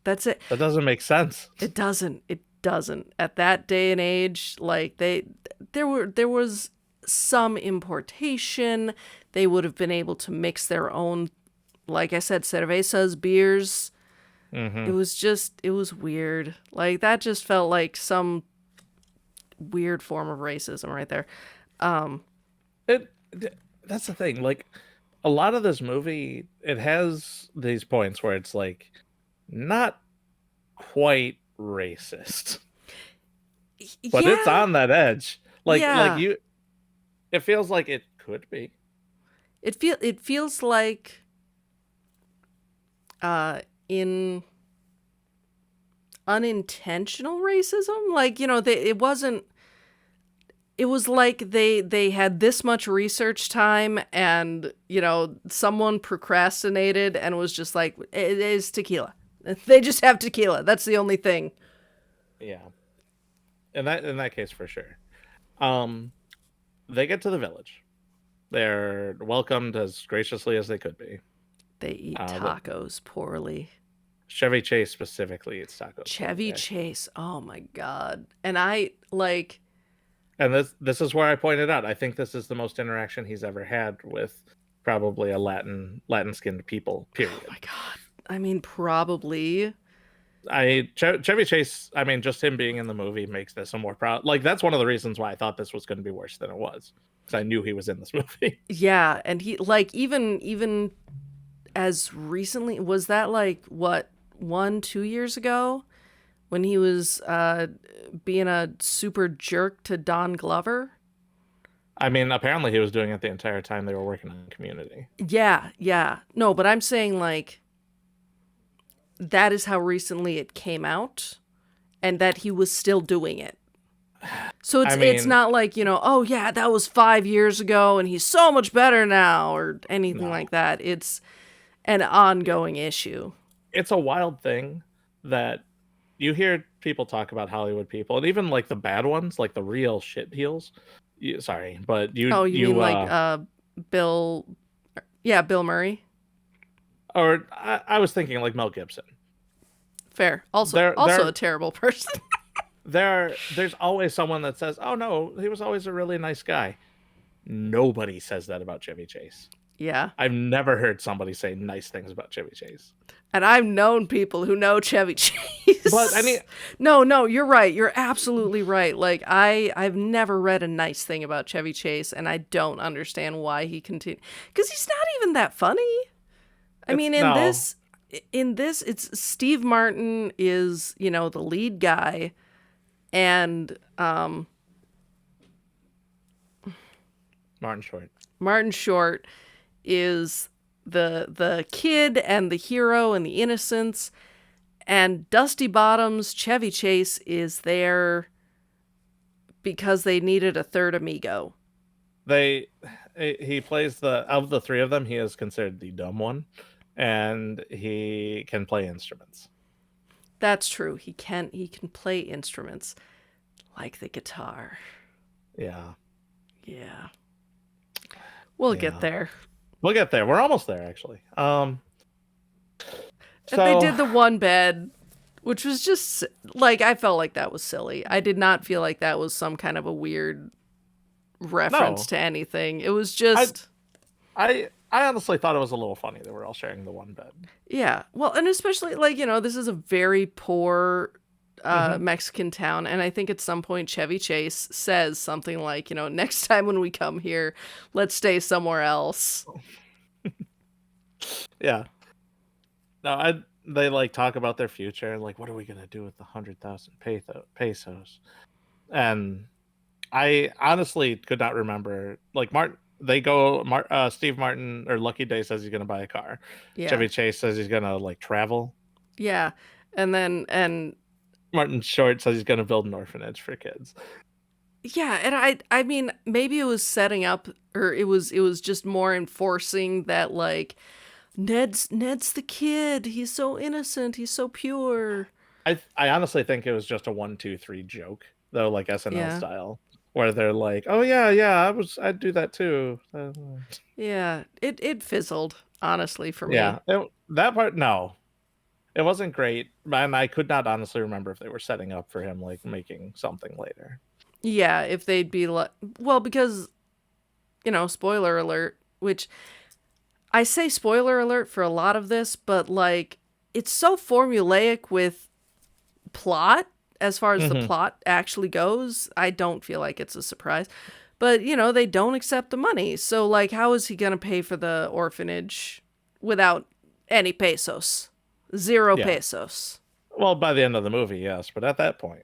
That's it. That doesn't make sense. It doesn't. It doesn't. At that day and age, like there was some importation. They would have been able to mix their own, like I said, cervezas, beers. It was weird. Like that just felt like some weird form of racism right there. That's the thing. Like a lot of this movie, it has these points where it's like not quite racist, but it's on that edge. It feels like it could be. It feels like in unintentional racism, like, you know, it was like they had this much research time and, you know, someone procrastinated and was just like, it is tequila. They just have tequila. That's the only thing. Yeah. In that case, for sure. They get to the village. They're welcomed as graciously as they could be. They eat tacos poorly. Chevy Chase specifically eats tacos. Chevy Chase. Oh my God. And I like. And this is where I pointed out, I think this is the most interaction he's ever had with probably a Latin skinned people, period. Oh my God. I mean, probably. Chevy Chase, I mean, just him being in the movie makes this a more proud. Like, that's one of the reasons why I thought this was going to be worse than it was. Because I knew he was in this movie. Yeah. And he, like, even as recently, was that like, what, 1-2 years ago? When he was being a super jerk to Don Glover? I mean, apparently he was doing it the entire time they were working on Community. Yeah. No, but I'm saying, like, that is how recently it came out, and that he was still doing it. So it's not like, you know, oh yeah, that was 5 years ago and he's so much better now or anything like that. It's an ongoing issue. It's a wild thing that you hear people talk about Hollywood people, and even like the bad ones, like the real shit heels. Sorry, but you mean like Bill Murray? Or I was thinking like Mel Gibson. Fair. Also a terrible person. There's always someone that says, "Oh no, he was always a really nice guy." Nobody says that about Chevy Chase. Yeah. I've never heard somebody say nice things about Chevy Chase. And I've known people who know Chevy Chase. But I mean, no, you're right. You're absolutely right. Like I've never read a nice thing about Chevy Chase, and I don't understand why he continued. Because he's not even that funny. I mean, in this, it's Steve Martin is, you know, the lead guy, and Martin Short is the kid and the hero and the innocence, and Dusty Bottoms, Chevy Chase, is there because they needed a third amigo. He plays of the three of them, he is considered the dumb one, and he can play instruments. That's true. He can play instruments like the guitar. Yeah. We'll get there. We'll get there. We're almost there, actually. And they did the one bed, which was just like, I felt like that was silly. I did not feel like that was some kind of a weird reference to anything. It was just I honestly thought it was a little funny that we're all sharing the one bed. Yeah. Well, and especially like, this is a very poor Hmm. Mexican town. And I think at some point Chevy Chase says something like, next time when we come here, let's stay somewhere else. Yeah. No, they like talk about their future, like what are we gonna do with the 100,000 pesos? And I honestly could not remember. Like Steve Martin or Lucky Day says he's gonna buy a car. Yeah. Chevy Chase says he's gonna like travel. Yeah. And Martin Short says he's gonna build an orphanage for kids. yeah, and I mean maybe it was setting up, or it was just more enforcing that like Ned's the kid. He's so innocent. He's so pure. I honestly think it was just a 1, 2, 3 joke though, like SNL Yeah. style, where they're like, "Oh yeah, I'd do that too." Yeah. It fizzled, honestly, for me. Yeah, that part no, it wasn't great, and I could not honestly remember if they were setting up for him like making something later. Yeah, if they'd be like, well, because, spoiler alert, which I say spoiler alert for a lot of this, but like, it's so formulaic with plot as far as the Hmm. plot actually goes. I don't feel like it's a surprise. But, they don't accept the money. So, like, how is he going to pay for the orphanage without any pesos? Zero Yeah. pesos. Well, by the end of the movie, yes, but at that point,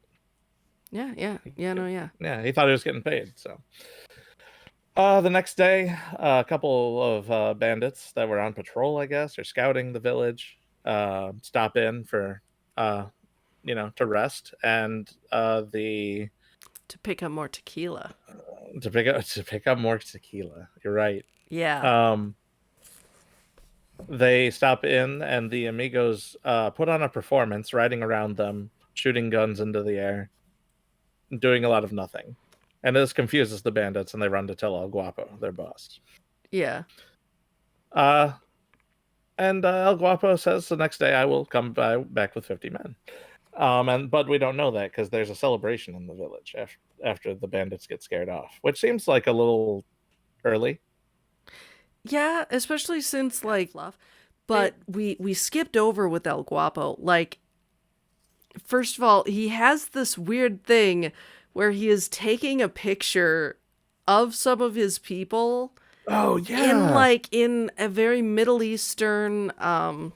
Yeah, yeah, yeah, no, yeah. yeah, he thought he was getting paid. So, the next day, a couple of bandits that were on patrol, I guess, or scouting the village, stop in for, uh, to rest, and the To pick up more tequila. to pick up more tequila. You're right. Yeah, Um, they stop in, and the amigos put on a performance, riding around them, shooting guns into the air, doing a lot of nothing. And this confuses the bandits, and they run to tell El Guapo, their boss. yeah, Uh, and El Guapo says the next day, I will come back with 50 men. But we don't know that because there's a celebration in the village after the bandits get scared off, which seems like a little early. yeah. Especially since like, but we skipped over with El Guapo. Like, first of all, he has this weird thing where he is taking a picture of some of his people Oh in yeah, like in a very Middle Eastern, I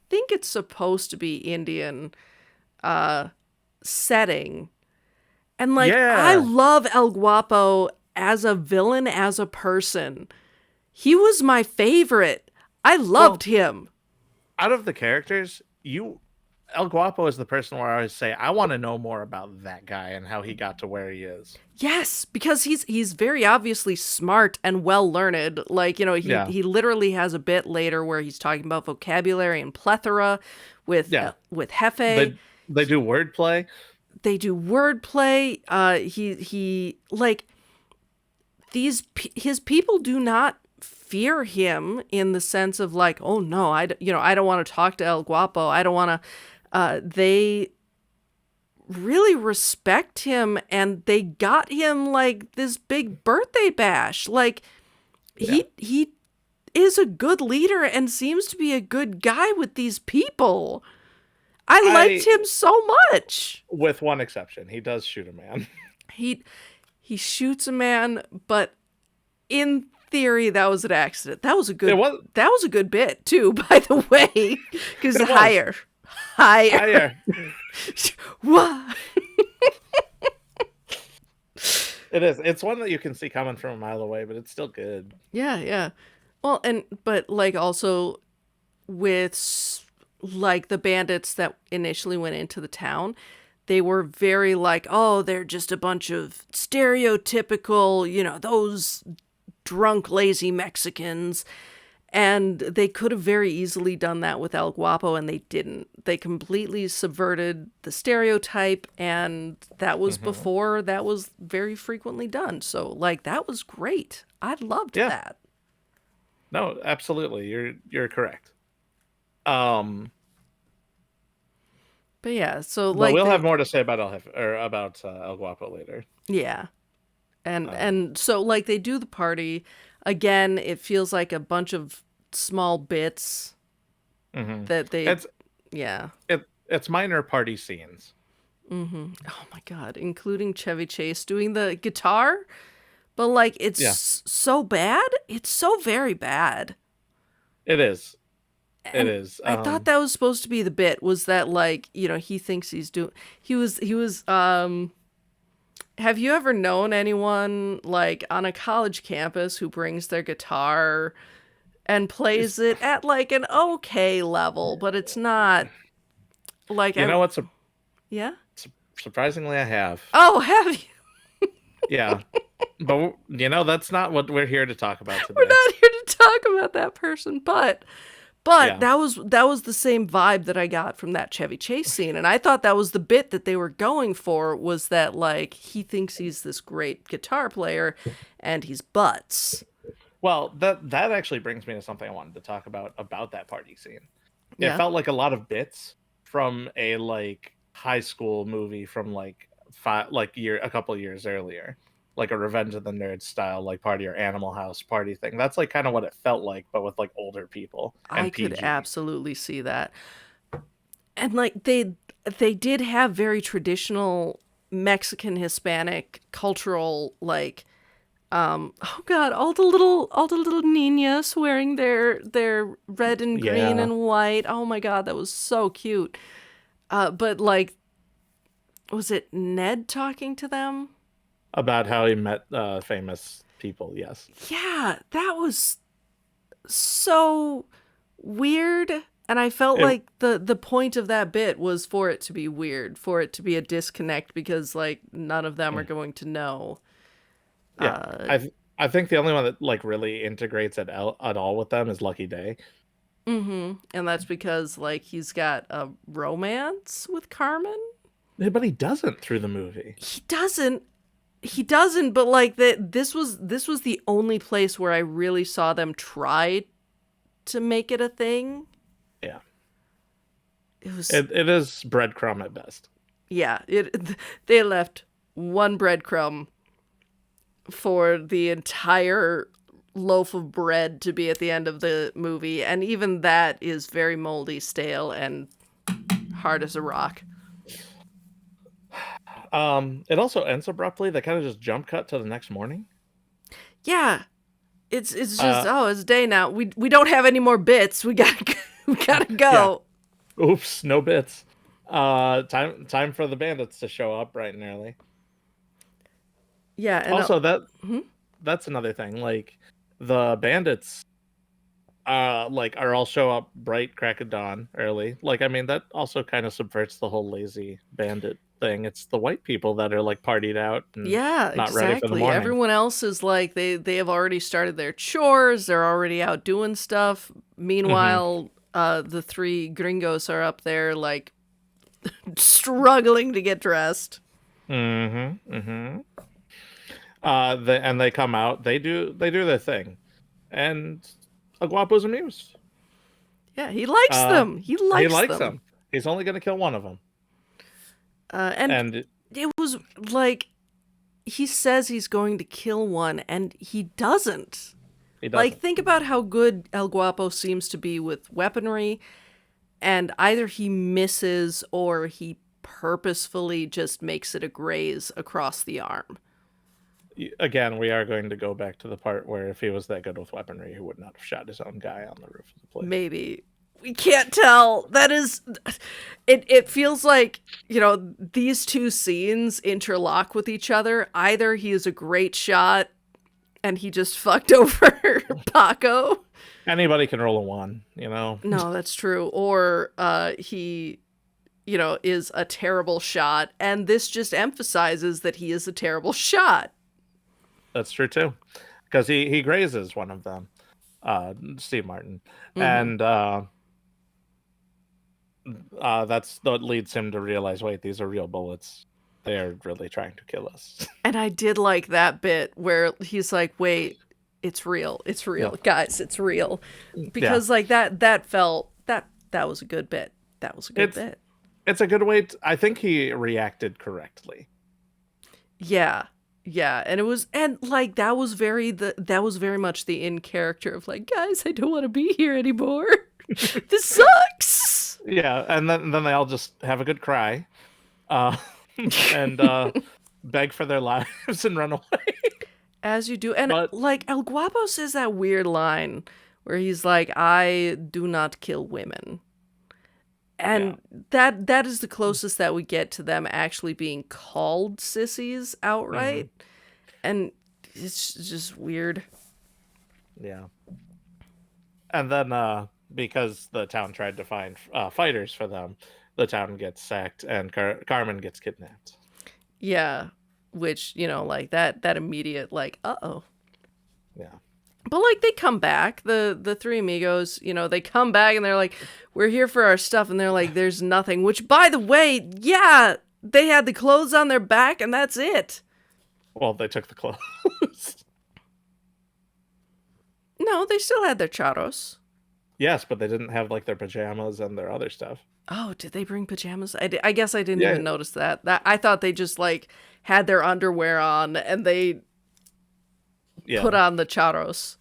think it's supposed to be Indian setting. And like, I yeah. love El Guapo as a villain, as a person. He was my favorite. I loved Well, him. out of the characters, El Guapo is the person where I always say I want to know more about that guy and how he got to where he is. Yes, because he's very obviously smart and well learned. Like, he Yeah, he literally has a bit later where he's talking about vocabulary and plethora yeah. with Hefe. They do wordplay. They do wordplay. He like his people do not fear him in the sense of like, oh no, I don't want to talk to El Guapo. I don't want to. They really respect him, and they got him like this big birthday bash. Like, Yeah, he is a good leader and seems to be a good guy with these people. I liked I him so much. with one exception, he does shoot a man. He he shoots a man, but in theory that was an accident. It was That was a good bit too, by the way. Cuz it was higher. higher. What? It is. It's one that you can see coming from a mile away, but it's still good. Yeah, yeah. Well, but like also with like the bandits that initially went into the town, they were very like, oh, they're just a bunch of stereotypical, those drunk, lazy Mexicans. And they could have very easily done that with El Guapo, and they didn't. They completely subverted the stereotype, and that was Hmm. before that was very frequently done. So, like, that was great. I loved Yeah. that. No, absolutely. You're correct. Um, But yeah, so but like we'll have the more to say about El Guapo later. yeah. Um, And so like they do the party again. It feels like a bunch of small bits mhm. that they, It's yeah. it's minor party scenes. Oh my god, including Chevy Chase doing the guitar, but like Yeah, so bad. It's so very bad. it is. It And is. I thought that was supposed to be the bit, was that like, he thinks he's doing, he was have you ever known anyone like on a college campus who brings their guitar and plays It's, it at like an okay level, but it's not like you I, know what's yeah? surprisingly I have. Oh, have you? Yeah, but that's not what we're here to talk about We're today. not here to talk about that person, but Yeah. that was the same vibe that I got from that Chevy Chase scene, and I thought that was the bit that they were going for, was that like he thinks he's this great guitar player, and he's butts. Well, that actually brings me to something I wanted to talk about that party scene. It Yeah, felt like a lot of bits from a like high school movie from like a couple years earlier, like a Revenge of the Nerds style like party or Animal House party thing. That's like kind of what it felt like, but with like older people I and could PG. absolutely see that. And like they did have very traditional Mexican Hispanic cultural like, oh god, all the little niñas wearing their red and green Yeah, and white. Oh my god, that was so cute. But like, was it Ned talking to them? about how he met famous people. Yes. Yeah, that was so weird. And I felt It, like the point of that bit was for it to be weird, for it to be a disconnect, because like none of them are going to know. yeah. Uh, I think the only one that like really integrates at all with them is Lucky Day. and that's because like he's got a romance with Carmen. Yeah, but he doesn't through the movie. He doesn't. He doesn't. But like that, this was the only place where I really saw them try to make it a thing. Yeah. It was, It is breadcrumb at best. yeah. They left one breadcrumb for the entire loaf of bread to be at the end of the movie, and even that is very moldy, stale, and hard as a rock. It also ends abruptly. They kind of just jump cut to the next morning. Yeah, it's just, Uh, oh, it's day now. We don't have any more bits. We gotta we gotta yeah. go. Oops, no bits. Time for the bandits to show up bright and early. Yeah, and Also, hmm? that's another thing. Like the bandits, like are all show up bright crack of dawn early. Like I mean, that also kind of subverts the whole lazy bandit thing. It's the white people that are like partied out and Yeah, not ready for the exactly. morning. Everyone else is like, they have already started their chores. They're already out doing stuff. Hmm. Meanwhile, the three gringos are up there like struggling to get dressed. Hmm. Hmm. And they come out. They do their thing, and Aguapo's amused. Yeah, he likes Uh, them. He he likes likes them. them. He's only going to kill one of them, And and it was like, he says he's going to kill one, and he doesn't. he Like, doesn't. think about how good El Guapo seems to be with weaponry, and either he misses or he purposefully just makes it a graze across the arm. Again, we are going to go back to the part where if he was that good with weaponry, he would not have shot his own guy on the roof of the place. Maybe. We can't tell. That is, it feels like, these two scenes interlock with each other. Either he is a great shot and he just fucked over Paco. Anybody can roll a one. No, that's true. Or he, is a terrible shot, and this just emphasizes that he is a terrible shot. That's true too, because he grazes one of them, Steve Martin, Hmm. and that's what leads him to realize, wait, these are real bullets. They are really trying to kill us. And I did like that bit where he's like, "Wait, it's Yeah, real, guys, it's real," yeah. because like that felt that was a good bit. That was a good It's bit. it's a good way. I think he reacted correctly. Yeah, Yeah, and it was, and like that was very much the in character of like, guys, I don't want to be here anymore. This sucks. Yeah, and then they all just have a good cry, uh, and beg for their lives and run away. As you do. And But like El Guapo says that weird line where he's like, I do not kill women. yeah, And that is the closest that we get to them actually being called sissies hmm outright. And it's just weird. yeah, and then because the town tried to find fighters for them, the town gets sacked and Carmen gets kidnapped. Yeah. Which, you know, like that immediate like, uh-oh. Yeah. But like they come back, the three amigos, you know, they come back and they're like, we're here for our stuff, and they're like, there's nothing. Which, by the way, yeah, they had the clothes on their back and that's it. Well, they took the clothes. No, they still had their charros. Yes, but they didn't have like their pajamas and their other stuff. Oh, did they bring pajamas? I guess I didn't Yeah, even notice that. That I thought they just like had their underwear on and they yeah. put on the charros.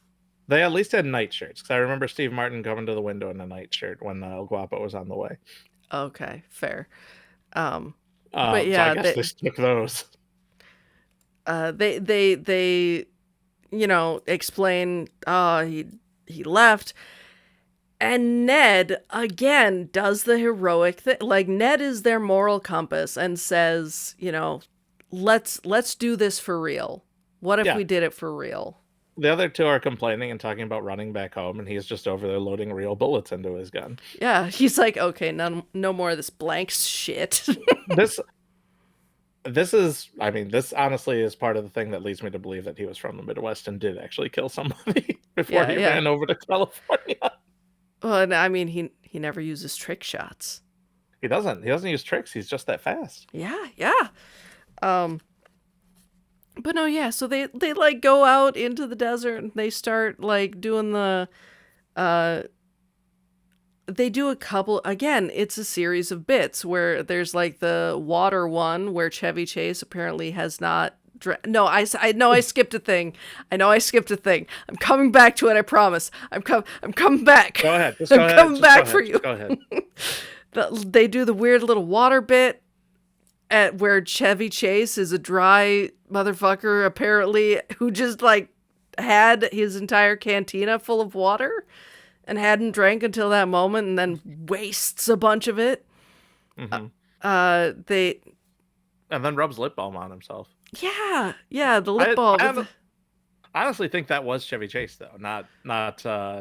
They at least had nightshirts because I remember Steve Martin coming to the window in a nightshirt when El Guapo was on the way. Okay, fair. Um, but So I yeah, guess they took those. they you know explain. He left. And Ned, again, does the heroic thing. Like, Ned is their moral compass and says, you know, let's do this for real. What if Yeah, we did it for real? the other two are complaining and talking about running back home, and he's just over there loading real bullets into his gun. Yeah, he's like, okay, no more of this blank shit. This this is, I mean, this honestly is part of the thing that leads me to believe that he was from the Midwest and did actually kill somebody before Yeah, he yeah. ran over to California. Well, and I mean, he never uses trick shots. He doesn't. He doesn't use tricks. He's just that fast. Yeah, yeah. Um, but no, yeah. So they like go out into the desert and they start like doing the uh they do a couple again, it's a series of bits where there's like the water one where Chevy Chase apparently has not no, I know I skipped a thing. I know I skipped a thing. I'm coming back to it, I promise. I'm coming back. Go ahead. Just I'm go ahead. coming Just back go for ahead. you. Just go ahead. They do the weird little water bit at where Chevy Chase is a dry motherfucker apparently who just like had his entire cantina full of water and hadn't drank until that moment and then wastes a bunch of it. hmm They And then rubs lip balm on himself. yeah, the lip balm. I honestly think that was Chevy Chase, though, not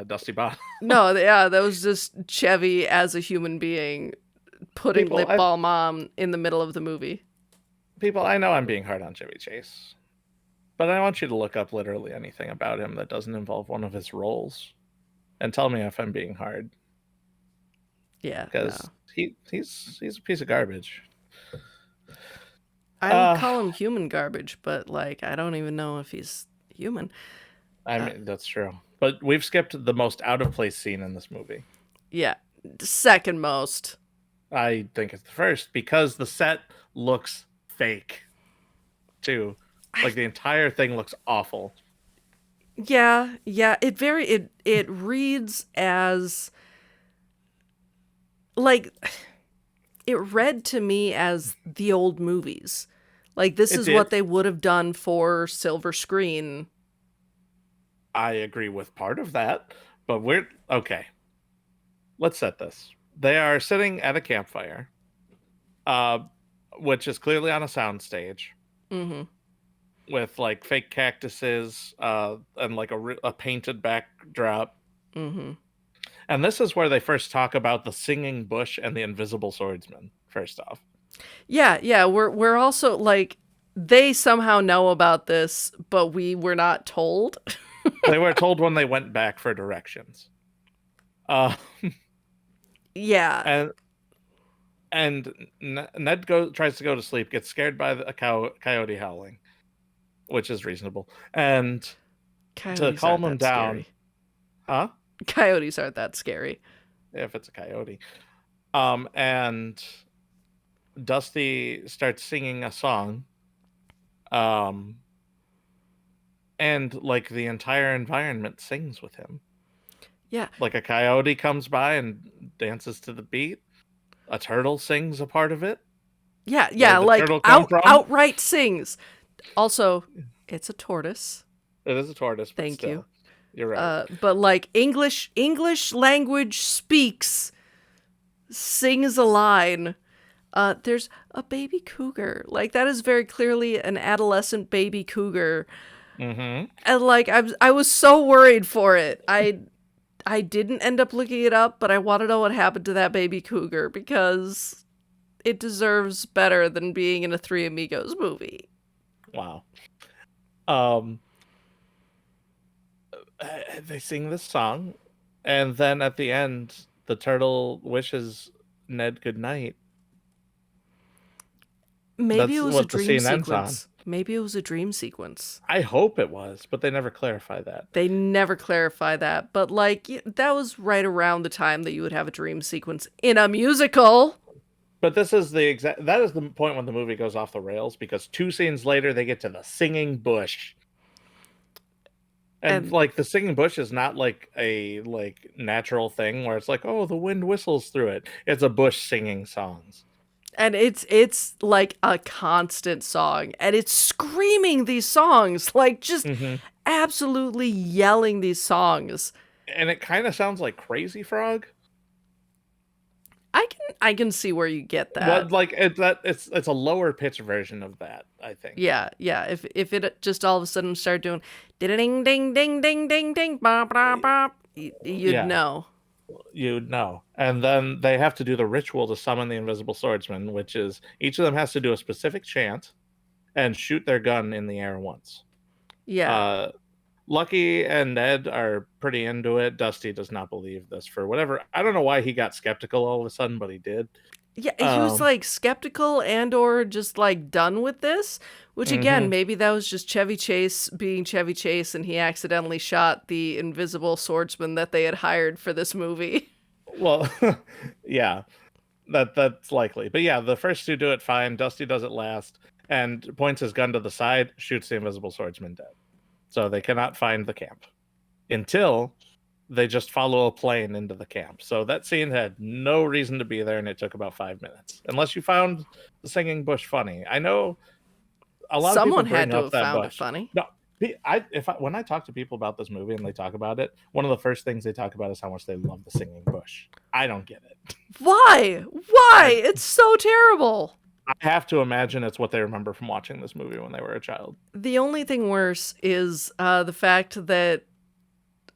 Dusty Bottom. No, yeah, that was just Chevy as a human being putting People, lip I, balm on in the middle of the movie. people, I know I'm being hard on Chevy Chase, but I want you to look up literally anything about him that doesn't involve one of his roles, and tell me if I'm being hard, Yeah, no. because he's a piece of garbage. I would Uh, call him human garbage, but like I don't even know if he's human. I mean that's true, but we've skipped the most out of place scene in this movie. Yeah, second most. I think it's the first because the set looks fake, too. Like the entire thing looks awful. Yeah, yeah. It reads as like it read to me as the old movies. Like this It is what did. they would have done for silver screen. I agree with part of that, but we're okay. Let's set this. They are sitting at a campfire, uh, which is clearly on a soundstage Mm-hmm. with like fake cactuses and like a painted backdrop. Mm-hmm. And this is where they first talk about the singing bush and the invisible swordsman. First off, Yeah, yeah. We're also like they somehow know about this, but we were not told. they were told when they went back for directions. Uh, Yeah. and Ned tries to go to sleep, gets scared by a coyote howling, which is reasonable. And to Coyotes calm aren't him that down, scary. huh? Coyotes aren't that scary. If it's a coyote. And Dusty starts singing a song. And like the entire environment sings with him. Yeah. Like a coyote comes by and dances to the beat. A turtle sings a part of it. Yeah, Where'd yeah, the like turtle come from? outright sings. Also, it's a tortoise. It is a tortoise, but Thank you. still, you're right. But like English language speaks, sings a line. There's a baby cougar. Like that is very clearly an adolescent baby cougar. Mm-hmm. And like I was so worried for it. I didn't end up looking it up, but I want to know what happened to that baby cougar because it deserves better than being in a Three Amigos movie. Wow. They sing this song, and then at the end, the turtle wishes Ned good night. Maybe That's it was a what the dream scene ends on. sequence. Maybe it was a dream sequence. I hope it was, but they never clarify that. They never clarify that, but like that was right around the time that you would have a dream sequence in a musical. But this is that is the point when the movie goes off the rails, because 2 scenes later they get to the singing bush. And like the singing bush is not like a natural thing where it's like, oh, the wind whistles through it. It's a bush singing songs. And it's like a constant song, and it's screaming these songs, like just absolutely yelling these songs. And it kind of sounds like Crazy Frog. I can see where you get that. But like it's a lower pitch version of that, I think. Yeah. If it just all of a sudden started doing ding ding ding ding ding ding bop bop bop, you'd know. You'd know. And then they have to do the ritual to summon the invisible swordsman, which is each of them has to do a specific chant and shoot their gun in the air once. Yeah. Lucky and Ned are pretty into it. Dusty does not believe this for whatever. I don't know why he got skeptical all of a sudden, but he did. Yeah, he was like skeptical and or just like done with this, which again, maybe that was just Chevy Chase being Chevy Chase and he accidentally shot the invisible swordsman that they had hired for this movie. Well, yeah, that's likely. But yeah, the first 2 do it fine. Dusty does it last and points his gun to the side, shoots the invisible swordsman dead. So they cannot find the camp until they just follow a plane into the camp. So that scene had no reason to be there, and it took about 5 minutes. Unless you found the singing bush funny. I know a lot of people bring up that bush. It funny. No, when I talk to people about this movie and they talk about it, one of the first things they talk about is how much they love the singing bush. I don't get it. Why? It's so terrible. I have to imagine it's what they remember from watching this movie when they were a child. The only thing worse is the fact that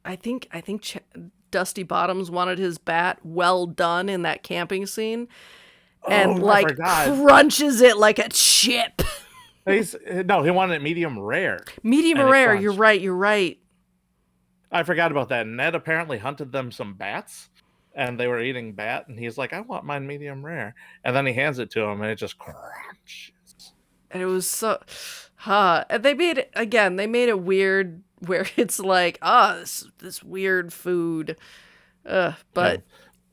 I think Dusty Bottoms wanted his bat well done in that camping scene, and crunches it like a chip. He wanted it medium rare. Medium rare. You're right. I forgot about that. Ned apparently hunted them some bats, and they were eating bat, and he's like, I want mine medium rare. And then he hands it to him, and it just crunches. And it was so... And they made it weird, where it's like, this weird food. But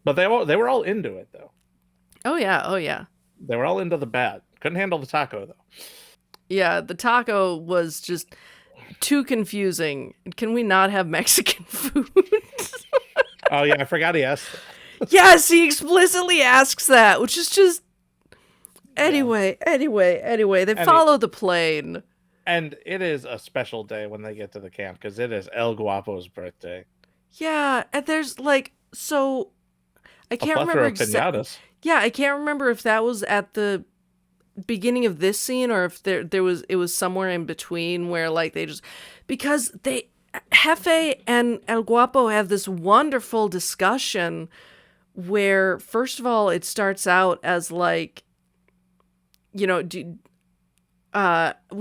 they were all into it, though. Oh, yeah. They were all into the bat. Couldn't handle the taco, though. Yeah, the taco was just too confusing. Can we not have Mexican food? Oh, yeah, I forgot he asked. Yes, he explicitly asks that, which is just... Anyway, they follow the plane. And it is a special day when they get to the camp, because it is El Guapo's birthday. Yeah, and there's like... So, I can't remember exactly... Yeah, I can't remember if that was at the beginning of this scene or if it was somewhere in between where like they just... Because Jefe and El Guapo have this wonderful discussion where, first of all, it starts out as like, we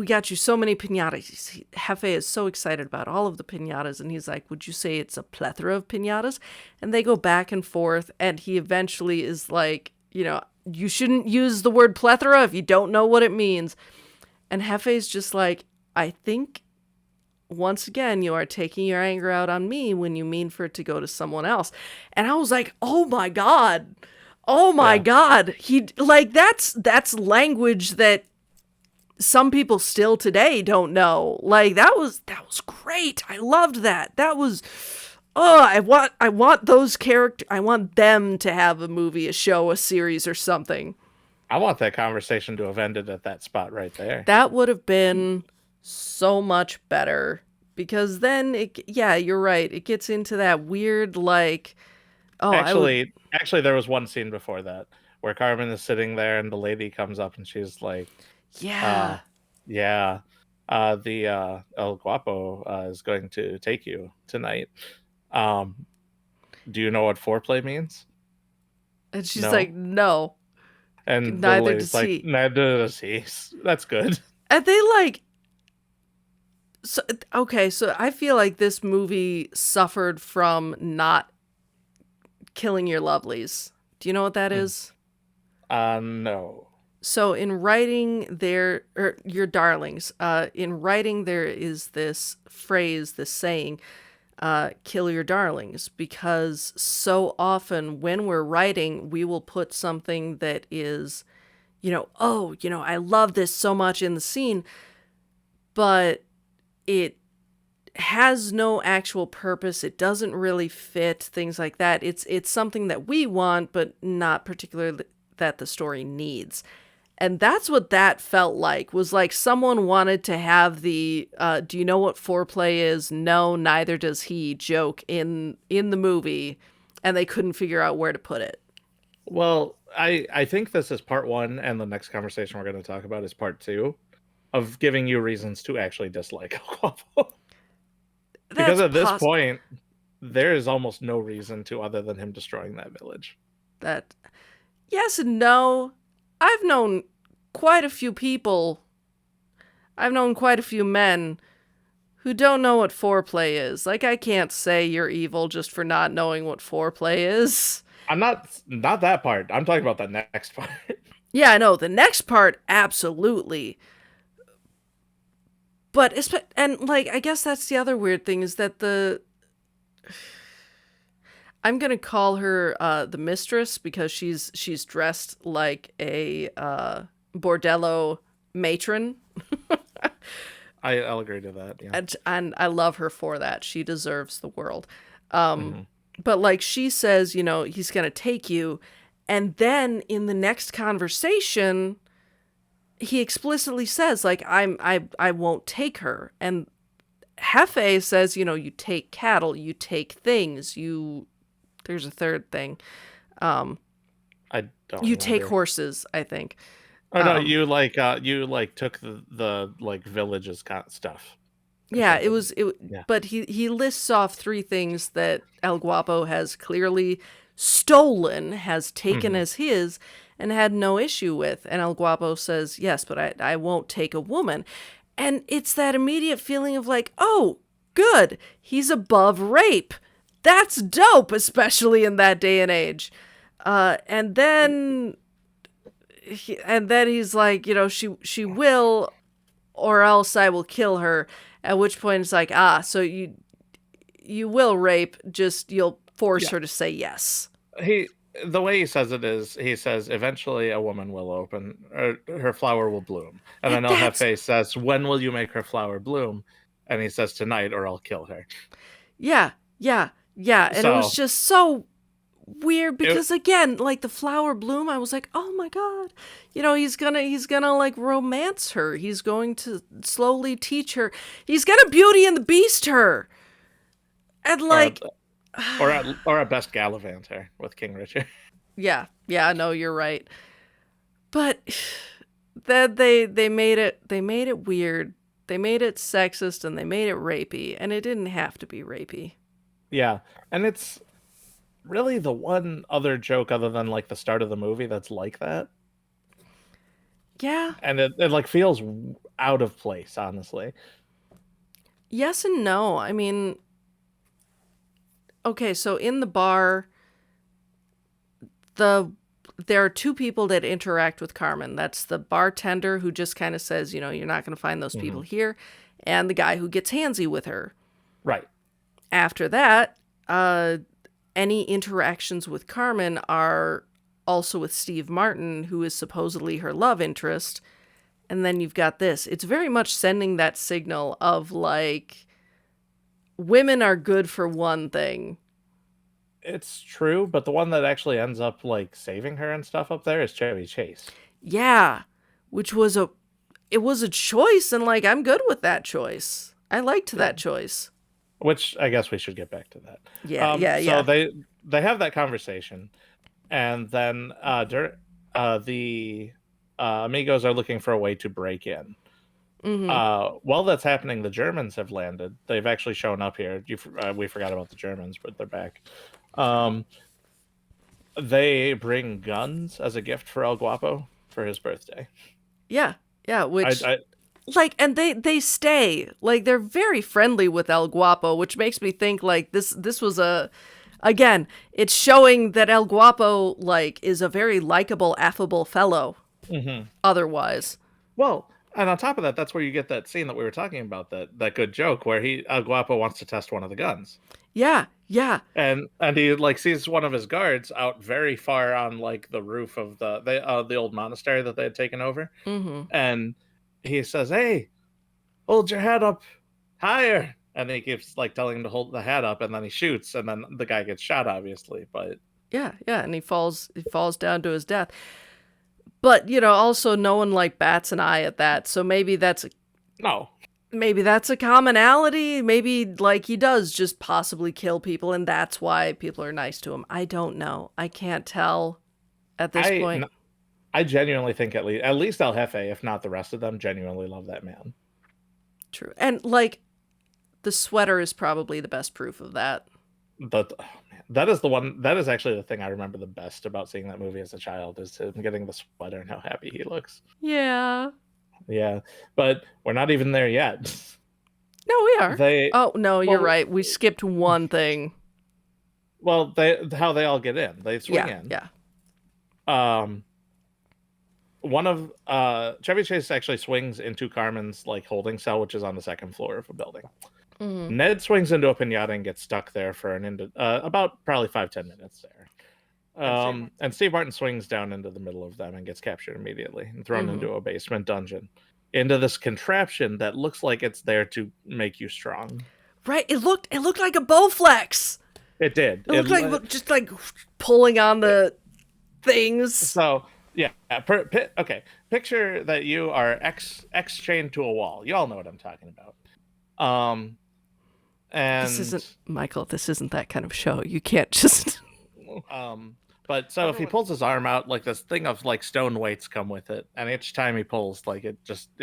got you so many piñatas. Jefe is so excited about all of the piñatas, and he's like, would you say it's a plethora of piñatas? And they go back and forth, and he eventually is like, you shouldn't use the word plethora if you don't know what it means. And Jefe's just like, I think, once again, you are taking your anger out on me when you mean for it to go to someone else. And I was like, oh my God. He like, that's language that some people still today don't know. Like that was great. I loved that. That was I want those characters. I want them to have a movie, a show, a series or something. I want that conversation to have ended at that spot right there. That would have been so much better because then yeah, you're right. It gets into that weird like Actually, there was one scene before that where Carmen is sitting there and the lady comes up and she's like, yeah. yeah, the El Guapo is going to take you tonight. Um, do you know what foreplay means? And she's No. like, no. And the Neither lady's does like, he. neither does he. That's good. And they like so okay, so I feel like this movie suffered from not killing your lovelies. Do you know what that is? No. So in writing your darlings, in writing there is this phrase, this saying, kill your darlings, because so often when we're writing, we will put something that is, I love this so much in the scene, but it has no actual purpose. It doesn't really fit, things like that. It's something that we want, but not particularly that the story needs. And that's what that felt like, was like someone wanted to have the, do you know what foreplay is? No, neither does he joke in the movie, and they couldn't figure out where to put it. Well, I think this is part one, and the next conversation we're going to talk about is part two of giving you reasons to actually dislike El Guapo. Because at this point, there is almost no reason to other than him destroying that village. That, yes and no. I've known quite a few people, I've known quite a few men who don't know what foreplay is. Like, I can't say you're evil just for not knowing what foreplay is. I'm not that part. I'm talking about the next part. Yeah, I know. The next part, absolutely. But, and like, I guess that's the other weird thing, is that I'm gonna call her the mistress, because she's dressed like a bordello matron. I'll agree to that. Yeah. And I love her for that. She deserves the world. But like she says, he's gonna take you, and then in the next conversation, he explicitly says like I won't take her, and Hefe says, you take cattle, you take things, there's a third thing. I don't. You remember. take horses, I think. Oh no, you took the like villages stuff. Yeah, yeah. But he lists off three things that El Guapo has clearly stolen, has taken as his, and had no issue with. And El Guapo says, yes, but I won't take a woman. And it's that immediate feeling of like, oh, good, he's above rape. That's dope, especially in that day and age. And then he's like, she will, or else I will kill her. At which point it's like, so you will rape, just you'll force her to say yes. The way he says it is, he says, eventually a woman will open, her flower will bloom. And then El Jefe says, when will you make her flower bloom? And he says, tonight, or I'll kill her. Yeah. And it was just so weird, because again, like the flower bloom, I was like, oh my God, he's gonna like romance her. He's going to slowly teach her. He's gonna Beauty and the Beast her. And like, or at best gallivant her with King Richard. Yeah, no, you're right. But then they made it weird. They made it sexist, and they made it rapey, and it didn't have to be rapey. Yeah, and it's really the one other joke other than like the start of the movie that's like that. Yeah. And it like feels out of place, honestly. Yes and no. I mean, okay, so in the bar, there are two people that interact with Carmen. That's the bartender, who just kind of says, you're not going to find those people here, and the guy who gets handsy with her. Right. After that, any interactions with Carmen are also with Steve Martin, who is supposedly her love interest. And then you've got this. It's very much sending that signal of like women are good for one thing. It's true, but the one that actually ends up like saving her and stuff up there is Chevy Chase. Yeah, which was a choice, and like I'm good with that choice. I liked Yeah. that choice. Which I guess we should get back to that. Yeah, yeah, So yeah. they have that conversation, and then the Amigos are looking for a way to break in. Mm-hmm. While that's happening, the Germans have landed. They've actually shown up here. We forgot about the Germans, but they're back. Um, they bring guns as a gift for El Guapo for his birthday. Yeah, yeah. Which I like, and they stay like they're very friendly with El Guapo, which makes me think like this was a again. It's showing that El Guapo like is a very likable, affable fellow. Mhm. Otherwise, Well, and on top of that, that's where you get that scene that we were talking about, that good joke where El Guapo wants to test one of the guns. yeah, yeah. And he like sees one of his guards out very far on like the roof of the old monastery that they had taken over, Mm-hmm. and he says, "Hey, hold your head up higher," and he keeps like telling him to hold the hat up, and then he shoots, and then the guy gets shot, obviously. But Yeah, yeah, and he falls down to his death. But also no one like bats an eye at that. So no, maybe that's a commonality. Maybe like he does just possibly kill people, and that's why people are nice to him. I don't know. I can't tell at this I point. I genuinely think at least El Jefe, if not the rest of them, genuinely love that man. True, and like the sweater is probably the best proof of that. But oh, man, that is the one. That is actually the thing I remember the best about seeing that movie as a child is him getting the sweater and how happy he looks. Yeah. Yeah, but we're not even there yet. No, we are. They Oh no, you're well, right. We skipped one thing. they how they all get in. They swing Yeah, in. yeah. Um, one of Chevy Chase actually swings into Carmen's like holding cell, which is on the second floor of a building. Mm-hmm. Ned swings into a pinata and gets stuck there for about probably 5-10 minutes there. And Steve Martin swings down into the middle of them and gets captured immediately and thrown Mm-hmm. into a basement dungeon, into this contraption that looks like it's there to make you strong. Right. It looked like a Bowflex. It did. It looked like just like pulling on the things. So yeah. Okay. Picture that you are X chained to a wall. You all know what I'm talking about. This isn't And Michael. This isn't that kind of show. You can't just. But so if he pulls his arm out, like this thing of like stone weights come with it, and each time he pulls, like it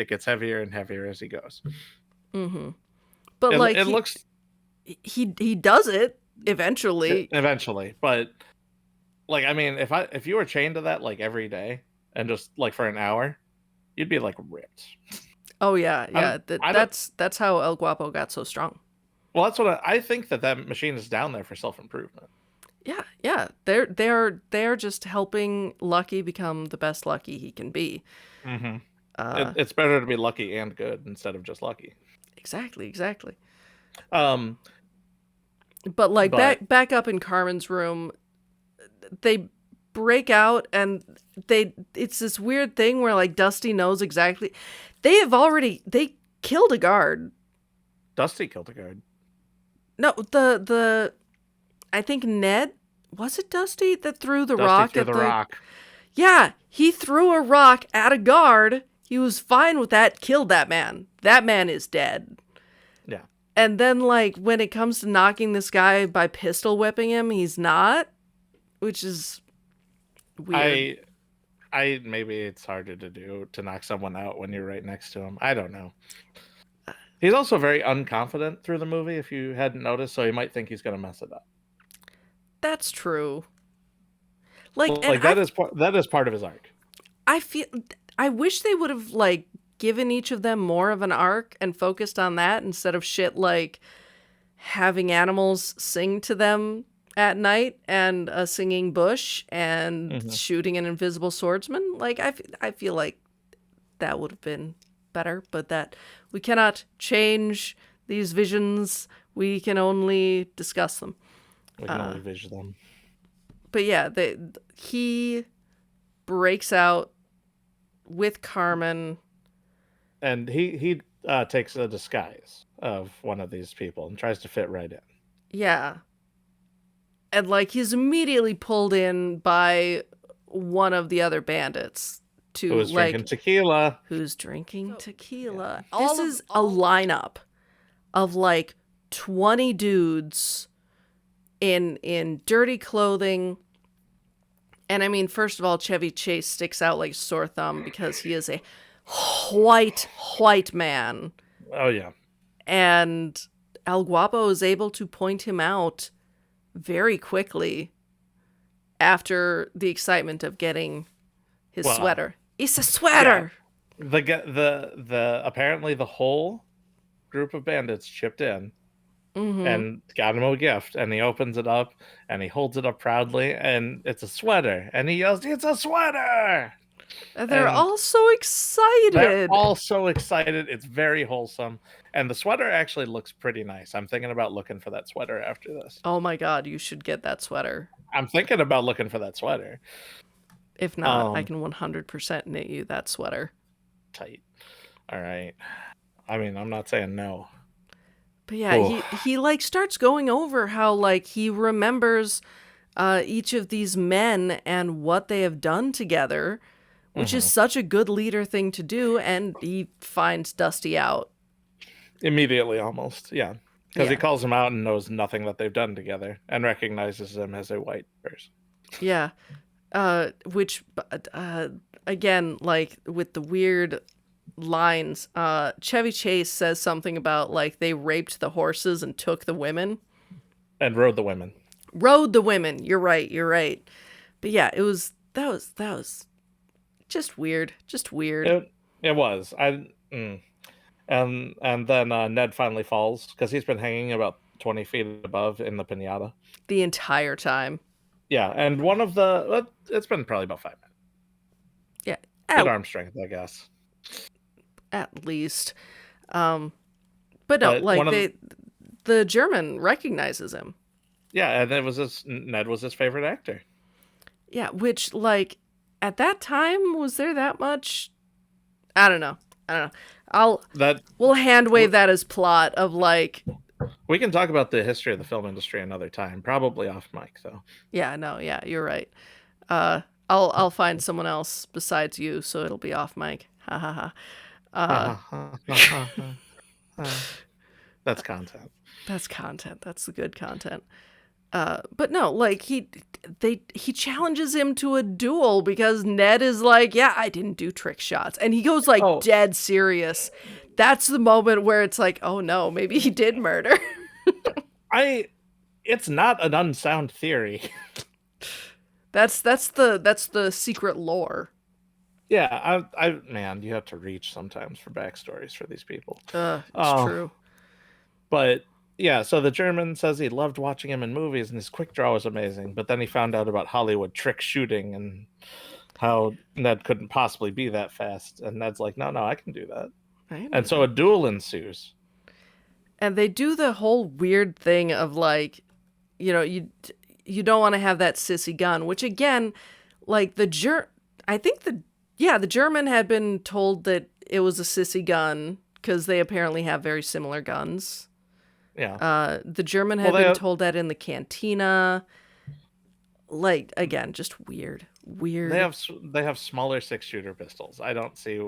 gets heavier and heavier as he goes. Mm-hmm. But It, like it looks he does it eventually. eventually, but like I mean, if you were chained to that like every day and just like for an hour, you'd be like ripped. Oh yeah, yeah. I don't. That's how El Guapo got so strong. Well, that's what I think that machine is down there for self improvement. Yeah, yeah. They're just helping Lucky become the best Lucky he can be. Mm-hmm. Uh, It's better to be lucky and good instead of just lucky. exactly. Um, But like but back up in Carmen's room, they break out and it's this weird thing where like Dusty knows exactly. They killed a guard. Dusty killed a guard. No, the I think Ned, was it Dusty that threw the Dusty rock threw at the the rock. Yeah, he threw a rock at a guard. He was fine with that, killed that man. That man is dead. Yeah. And then like when it comes to knocking this guy by pistol whipping him, he's not, which is weird. I maybe it's harder to do to knock someone out when you're right next to him. I don't know. He's also very unconfident through the movie, if you hadn't noticed, so you might think he's going to mess it up. That's true. Like, and Like that is part of his arc. I feel I wish they would have like given each of them more of an arc and focused on that instead of shit like having animals sing to them at night and a singing bush and shooting an invisible swordsman. Like I feel like that would have been better, but that we cannot change these visions. We can only discuss them. We can only vision them. But yeah, he breaks out with Carmen and he takes a disguise of one of these people and tries to fit right in. Yeah. And like he's immediately pulled in by one of the other bandits Who to was drinking like tequila? who's drinking tequila. Yeah. This is a lineup of like 20 dudes in dirty clothing. And I mean, first of all, Chevy Chase sticks out like a sore thumb because he is a white man. Oh yeah. And El Guapo is able to point him out very quickly after the excitement of getting his Well, sweater. It's a sweater. The apparently the whole group of bandits chipped in and got him a gift, and he opens it up and he holds it up proudly, and it's a sweater, and he yells, "It's a sweater!" They're And all so they're excited. all so excited. It's very wholesome, and the sweater actually looks pretty nice. I'm thinking about looking for that sweater after this. Oh my god, you should get that sweater. I'm thinking about looking for that sweater. If not, I can 100% knit you that sweater. Tight. All right. I mean, I'm not saying no. But yeah, he like starts going over how like he remembers each of these men and what they have done together, which is such a good leader thing to do, and he finds Dusty out. Immediately, almost. Yeah. Because he Yeah. calls him out and knows nothing that they've done together and recognizes him as a white person. Yeah. Which again, like with the weird lines, Chevy Chase says something about like they raped the horses and took the women. And rode the women. Rode the women. You're right. But yeah, that was just weird. Just weird. It was. And then Ned finally falls because he's been hanging about 20 feet above in the pinata. The entire time. Yeah, and one of the it's been probably about 5 minutes. Yeah. Good arm strength, I guess. At least. But no, like the German recognizes him. Yeah, and Ned was his favorite actor. Yeah, which like at that time was there that much? I don't know. We'll hand wave that as plot of like. We can talk about the history of the film industry another time, probably off mic though. Yeah, no, yeah, you're right. I'll find someone else besides you, so it'll be off mic. Ha ha ha. That's content. That's content. That's the good content. But no, like he challenges him to a duel because Ned is like, yeah, I didn't do trick shots, and he goes like dead serious. That's the moment where it's like, oh no, maybe he did murder. It's not an unsound theory. That's the secret lore. Yeah, man, you have to reach sometimes for backstories for these people. It's true. But yeah, so the German says he loved watching him in movies and his quick draw was amazing, but then he found out about Hollywood trick shooting and how Ned couldn't possibly be that fast. And Ned's like, no, I can do that. And so a duel ensues. And they do the whole weird thing of like, you know, you don't want to have that sissy gun, which again, like the German had been told that it was a sissy gun because they apparently have very similar guns. Yeah. The German had been told that in the cantina. Like again, just weird. They have smaller 6-shooter pistols. I don't see.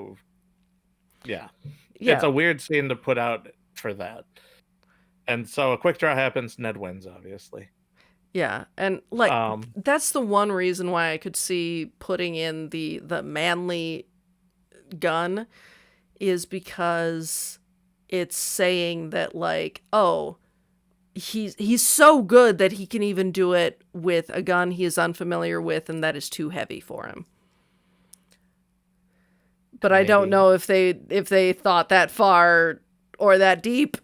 Yeah. It's a weird scene to put out for that. And so a quick draw happens. Ned wins, obviously. Yeah, and like that's the one reason why I could see putting in the manly gun is because it's saying that like, oh, he's so good that he can even do it with a gun he is unfamiliar with and that is too heavy for him. But maybe. I don't know if they thought that far or that deep.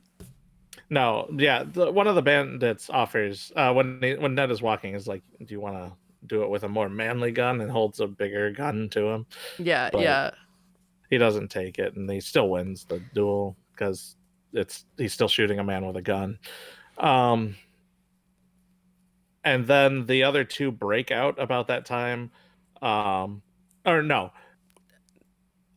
No, yeah, one of the bandits offers when Ned is walking is like, do you want to do it with a more manly gun, and holds a bigger gun to him. Yeah, but yeah. He doesn't take it, and he still wins the duel because he's still shooting a man with a gun. And then the other two break out about that time. Or no.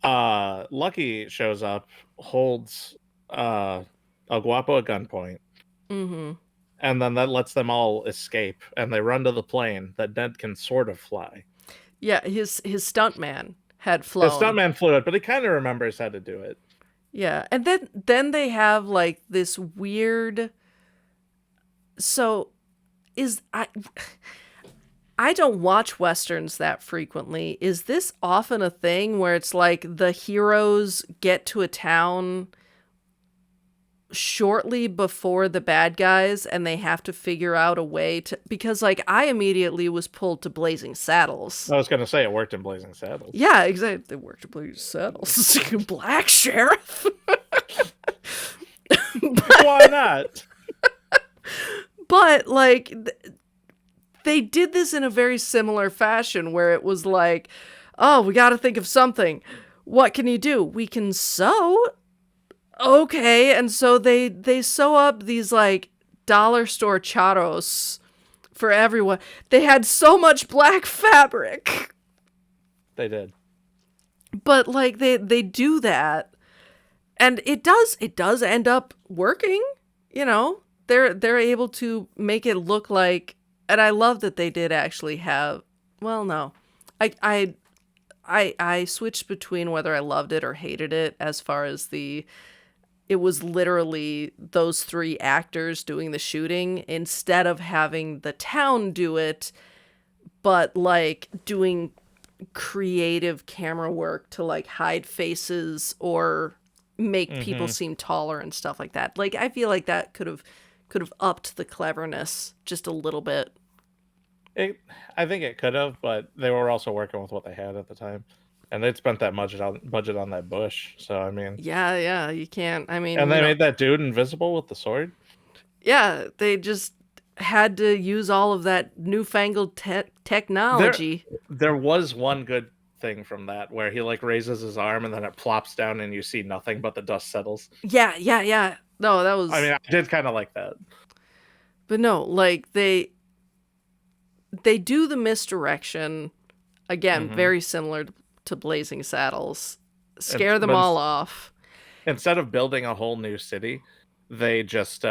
Lucky shows up, holds El Guapo at gunpoint, Mm-hmm. and then that lets them all escape, and they run to the plane that Ned can sort of fly. Yeah, his stuntman had His flown. stuntman flew it, but he kind of remembers how to do it. Yeah, and then they have like this weird. So is I don't watch westerns that frequently. Is this often a thing where it's like the heroes get to a town shortly before the bad guys and they have to figure out a way to, because like I immediately was pulled to Blazing Saddles. I was going to say it worked in Blazing Saddles. Yeah, exactly. They worked at Blazing Saddles. Black Sheriff. Why not? But like they did this in a very similar fashion where it was like, oh, we got to think of something. What can you do? We can sew. Okay, and so they sew up these like dollar store charros for everyone. They had so much black fabric. They did. But like they do that and it does end up working, you know. They're able to make it look like, and I love that they did actually have, well, no. I switched between whether I loved it or hated it as far as it was literally those three actors doing the shooting instead of having the town do it, but like doing creative camera work to like hide faces or make people seem taller and stuff like that. Like I feel like that could have upped the cleverness just a little bit. I think it could have, but they were also working with what they had at the time, and they'd spent that budget on that bush. So I mean, Yeah, you can't. I mean, and they made that dude invisible with the sword. Yeah, they just had to use all of that newfangled technology. There was one good thing from that where he like raises his arm and then it plops down and you see nothing but the dust settles. Yeah. No, that was. I mean, I did kind of like that. But no, like they do the misdirection again, very similar to Blazing Saddles. Scare them all off. Instead of building a whole new city, they just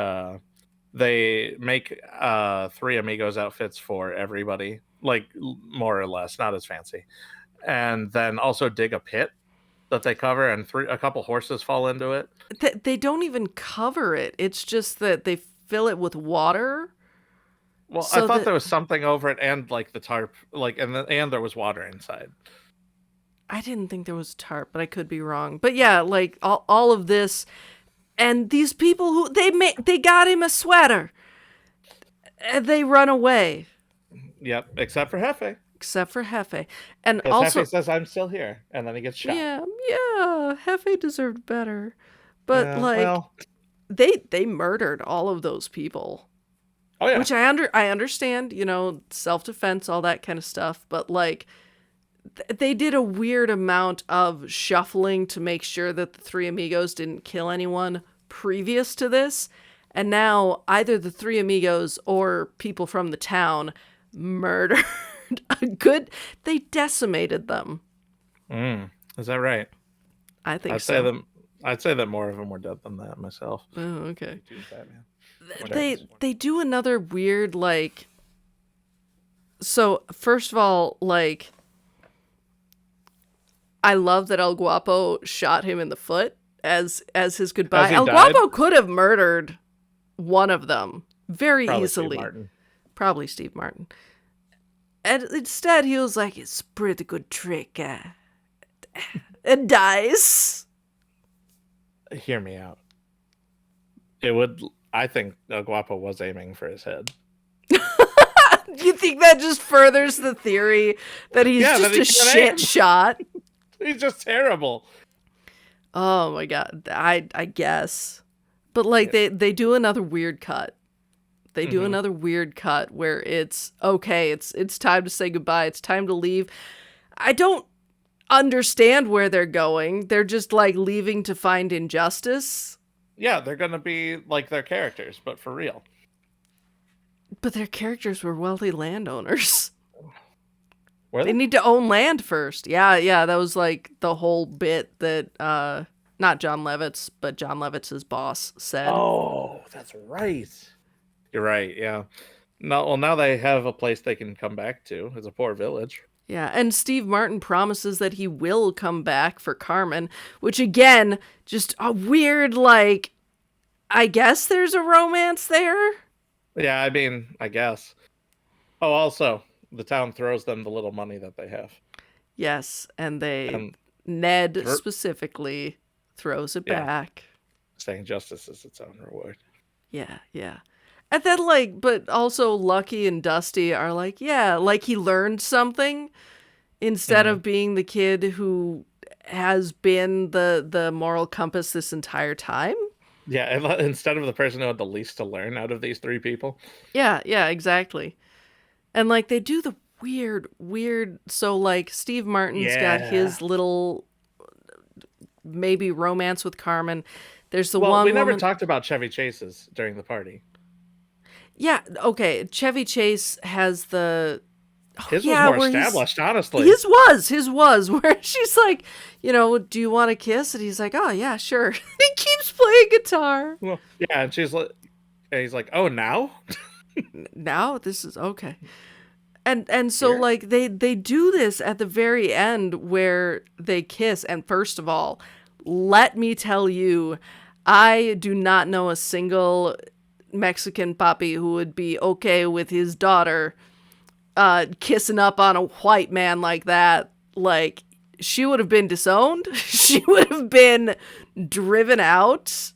they make 3 Amigos outfits for everybody, like more or less, not as fancy, and then also dig a pit that they cover, and a couple horses fall into it. They don't even cover it. It's just that they fill it with water. Well, so I thought there was something over it, and like the tarp, like and there was water inside. I didn't think there was a tarp, but I could be wrong. But yeah, like all of this, and these people who they got him a sweater, and they run away. Yep, except for Hefe. Except for Hefe, and also Hefe says, "I'm still here," and then he gets shot. Yeah, Hefe deserved better, but they murdered all of those people. Oh yeah, which I understand, you know, self-defense, all that kind of stuff, but like they did a weird amount of shuffling to make sure that the 3 Amigos didn't kill anyone previous to this, and now either the 3 Amigos or people from the town murdered they decimated them. Is that right? I think so. I'd say that more of them were dead than that myself. Oh, okay. Batman. They do another weird, like, so first of all, like, I love that El Guapo shot him in the foot as his goodbye. El Guapo could have murdered one of them very easily. Probably Steve Martin. And instead he was like, it's a pretty good trick, and dies. Hear me out. I think El Guapo was aiming for his head. You think that just furthers the theory that he's just a shit shot? He's just terrible. Oh my god, I guess. But like they do another weird cut. They do another weird cut where it's okay, it's time to say goodbye, it's time to leave. I don't understand where they're going. They're just like leaving to find injustice. Yeah, they're going to be like their characters, but for real. But their characters were wealthy landowners. Were They they? need to own land first. Yeah, yeah, that was like the whole bit that not John Lovitz, but John Lovitz's boss said. Oh, that's right. You're right. Yeah. No, well, now they have a place they can come back to. It's a poor village. Yeah, and Steve Martin promises that he will come back for Carmen, which again, just a weird like I guess there's a romance there. Yeah, I mean, I guess. Oh, also, the town throws them the little money that they have, Yes, and they and Ned ver- specifically throws it yeah, back. saying justice is its own reward. Yeah, yeah. And then like but also Lucky and Dusty are like, yeah, like he learned something instead Hmm. of being the kid who has been the moral compass this entire time. Yeah, instead of the person who had the least to learn out of these three people. Yeah, yeah, exactly. And like they do the weird so like Steve Martin's got Yeah. his little maybe romance with Carmen. There's the Well, we one never woman. talked about Chevy Chase's during the party. Yeah, okay. Chevy Chase has the oh His was yeah, more where he's established, honestly. his was where she's like, do you want to kiss? And he's like, oh yeah, sure. He keeps playing guitar. Well, yeah, and he's like, "Oh, now?" Now this is okay. And so Here? like they do this at the very end where they kiss, and first of all, let me tell you, I do not know a single Mexican papi who would be okay with his daughter kissing up on a white man like that. Like, she would have been disowned. She would have been driven out.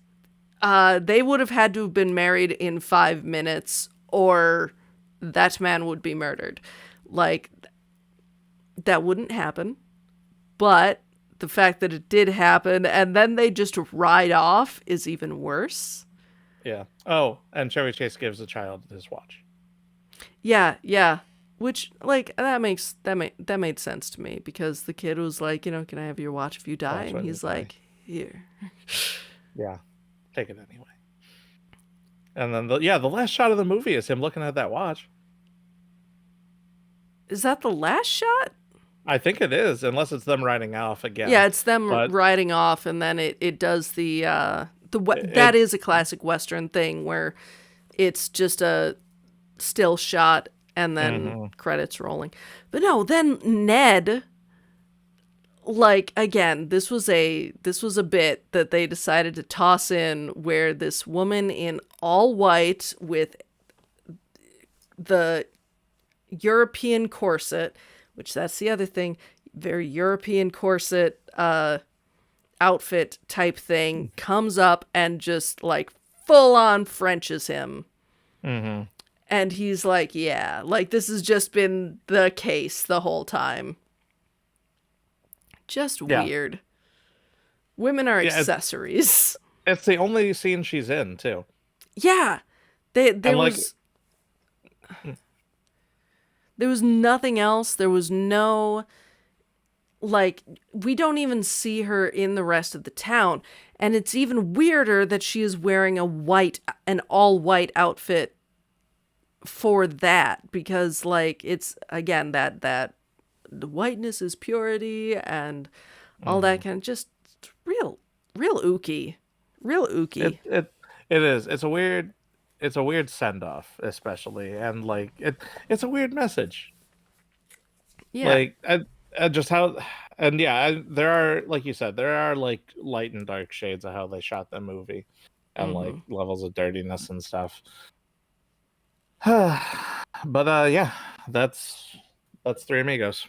They would have had to have been married in 5 minutes, or that man would be murdered. Like, that wouldn't happen. But the fact that it did happen and then they just ride off is even worse. Yeah. Oh, and Chevy Chase gives the child his watch. Yeah, yeah. Which like that made sense to me because the kid was like, can I have your watch if you die? Watch And when you he's die. like, here. Yeah. Take it anyway. And then the last shot of the movie is him looking at that watch. Is that the last shot? I think it is, unless it's them riding off Yeah, again. it's them But riding off, and then it does that it is a classic Western thing where it's just a still shot and then mhm. credits rolling. But no, then Ned, like again, this was a bit that they decided to toss in where this woman in all white with the European corset, which that's the other thing, very European corset outfit type thing, comes up and just like full on Frenches him. Mhm. And he's like, yeah, like this has just been the case the whole time. Just Yeah. weird. Women are Yeah, accessories. it's the only scene she's in, too. Yeah. There And like was there was nothing else. There was no like we don't even see her in the rest of the town, and it's even weirder that she is wearing an all white outfit for that because like it's again that the whiteness is purity and all that mhm. kind of just real ooky. Real ooky. It is. It's a weird send off, especially, and like it's a weird message. Yeah. Like just how, and yeah, there are, like you said, there are like light and dark shades of how they shot the movie, and like Mhm. levels of dirtiness and stuff. But yeah, that's Three Amigos.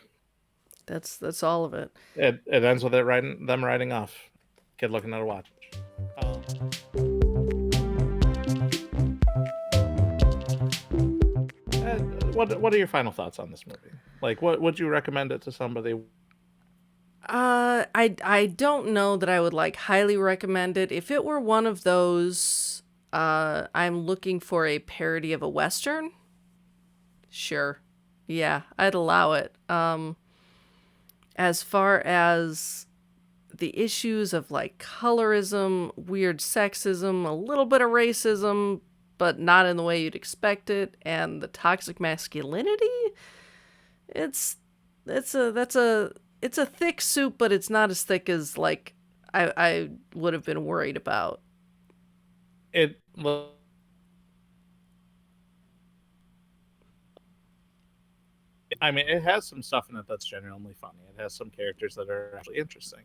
That's all of it. It ends with them riding off, kid looking at a watch. Um, what are your final thoughts on this movie? Like, what would you recommend it to somebody? I don't know that I would like highly recommend it. If it were one of those, I'm looking for a parody of a Western, sure. Yeah, I'd allow it. As far as the issues of like colorism, weird sexism, a little bit of racism, but not in the way you'd expect it, and the toxic masculinity, it's it's a thick soup, but it's not as thick as like I would have been worried about. It I mean, it has some stuff in it that's genuinely funny. It has some characters that are actually interesting.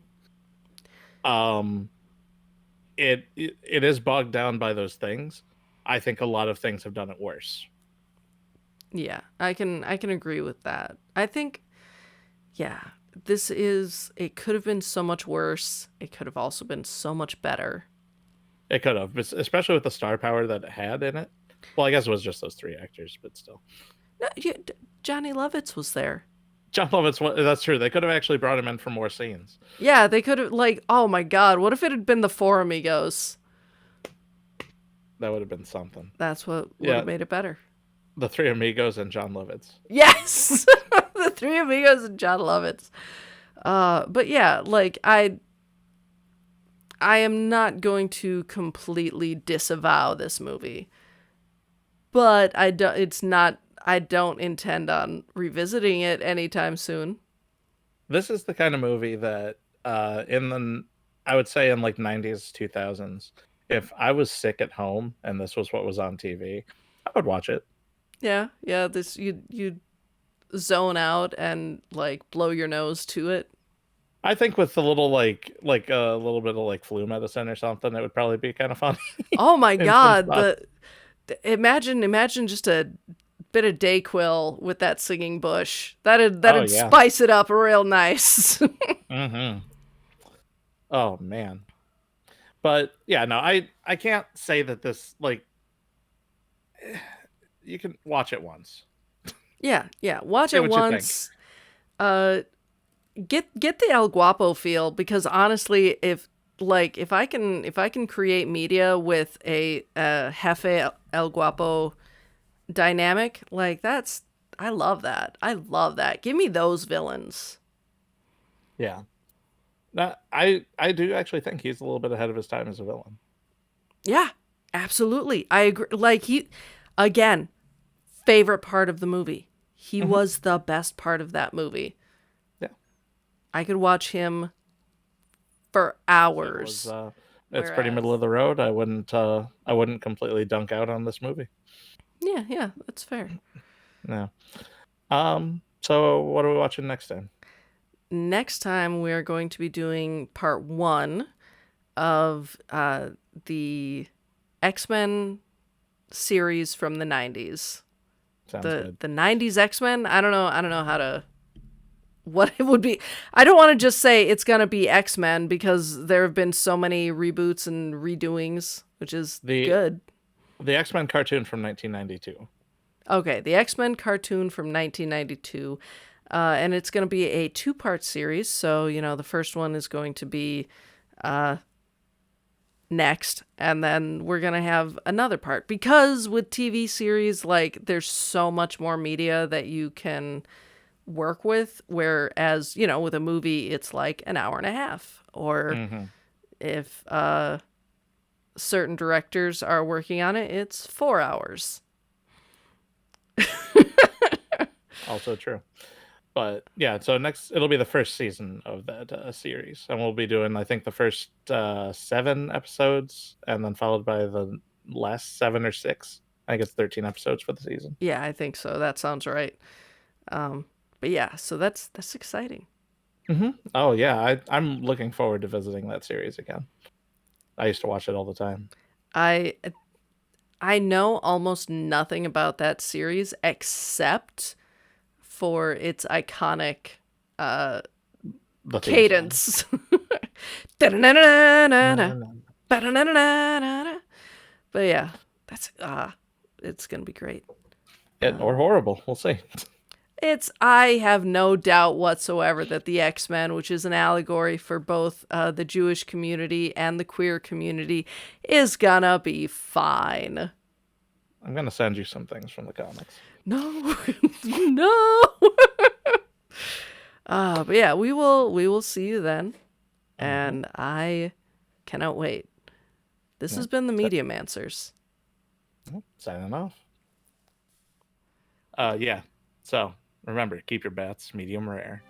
Um, it is bogged down by those things. I think a lot of things have done it worse. Yeah, I can agree with that. I think yeah, it could have been so much worse. It could have also been so much better. It could have, especially with the star power that it had in it. Well, I guess it was just those three actors, but still. No, Johnny Lovitz was there. John Lovitz, that's true. They could have actually brought him in for more scenes. Yeah, they could have like, oh my god, what if it had been the four amigos? That would have been something. That's what would Yeah, have made it better. the three amigos and John Lovitz. Yes, the three amigos and John Lovitz. But yeah, like I am not going to completely disavow this movie, but I don't intend on revisiting it anytime soon. This is the kind of movie that in the I would say in like 90s 2000s, if I was sick at home and this was what was on TV, I would watch it. Yeah, yeah. This you zone out and like blow your nose to it. I think with a little like a little bit of like flu medicine or something, it would probably be kind of fun Oh my in some god, spots. imagine just a bit of Dayquil with that singing bush. Oh That'd yeah. spice it up real nice. Hmm. Oh man. But yeah, no, I can't say that this like you can watch it once. Yeah, yeah. Watch Say it what you think. once. Uh get the El Guapo feel because honestly, if I can create media with a Jefe El Guapo dynamic, like that's I love that. I love that. Give me those villains. Yeah. I do actually think he's a little bit ahead of his time as a villain. Yeah, absolutely. I agree. Like again, favorite part of the movie. He Hmm. was the best part of that movie. Yeah. I could watch him for If it was hours. it's pretty middle Whereas, of the road, I wouldn't completely dunk out on this movie. yeah, yeah, that's fair. No. So what are we watching next time? Next time, we're going to be doing part one of the X-Men series from the 90s. Sounds good. The 90s X-Men. I don't know how to what it would be. I don't want to just say it's going to be X-Men because there have been so many reboots and redoings, which is The good. the X-Men cartoon from 1992. Okay, the X-Men cartoon from 1992. And it's going to be a two-part series. So, the first one is going to be next, and then we're going to have another part. Because with TV series, like, there's so much more media that you can work with, whereas, with a movie, it's like an hour and a half. Or Hmm. if certain directors are working on it, it's 4 hours. Also true. But yeah, so next it'll be the first season of that series, and we'll be doing I think the first 7 episodes, and then followed by the last 7 or 6. I think it's 13 episodes for the season. Yeah, I think so. That sounds right. But yeah, so that's exciting. Oh yeah, I'm looking forward to visiting that series again. I used to watch it all the time. I I know almost nothing about that series except for its iconic The theme song. cadence. No, no, But no. yeah, that's it's gonna be great. Or horrible. We'll see. I have no doubt whatsoever that the X-Men, which is an allegory for both the Jewish community and the queer community, is gonna be fine. I'm gonna send you some things from the comics. No, no. But yeah, we will see you then, Hmm. and I cannot wait. This Yeah. has been the Mediamancers. Signing off. Yeah. So Remember, keep your bats medium rare.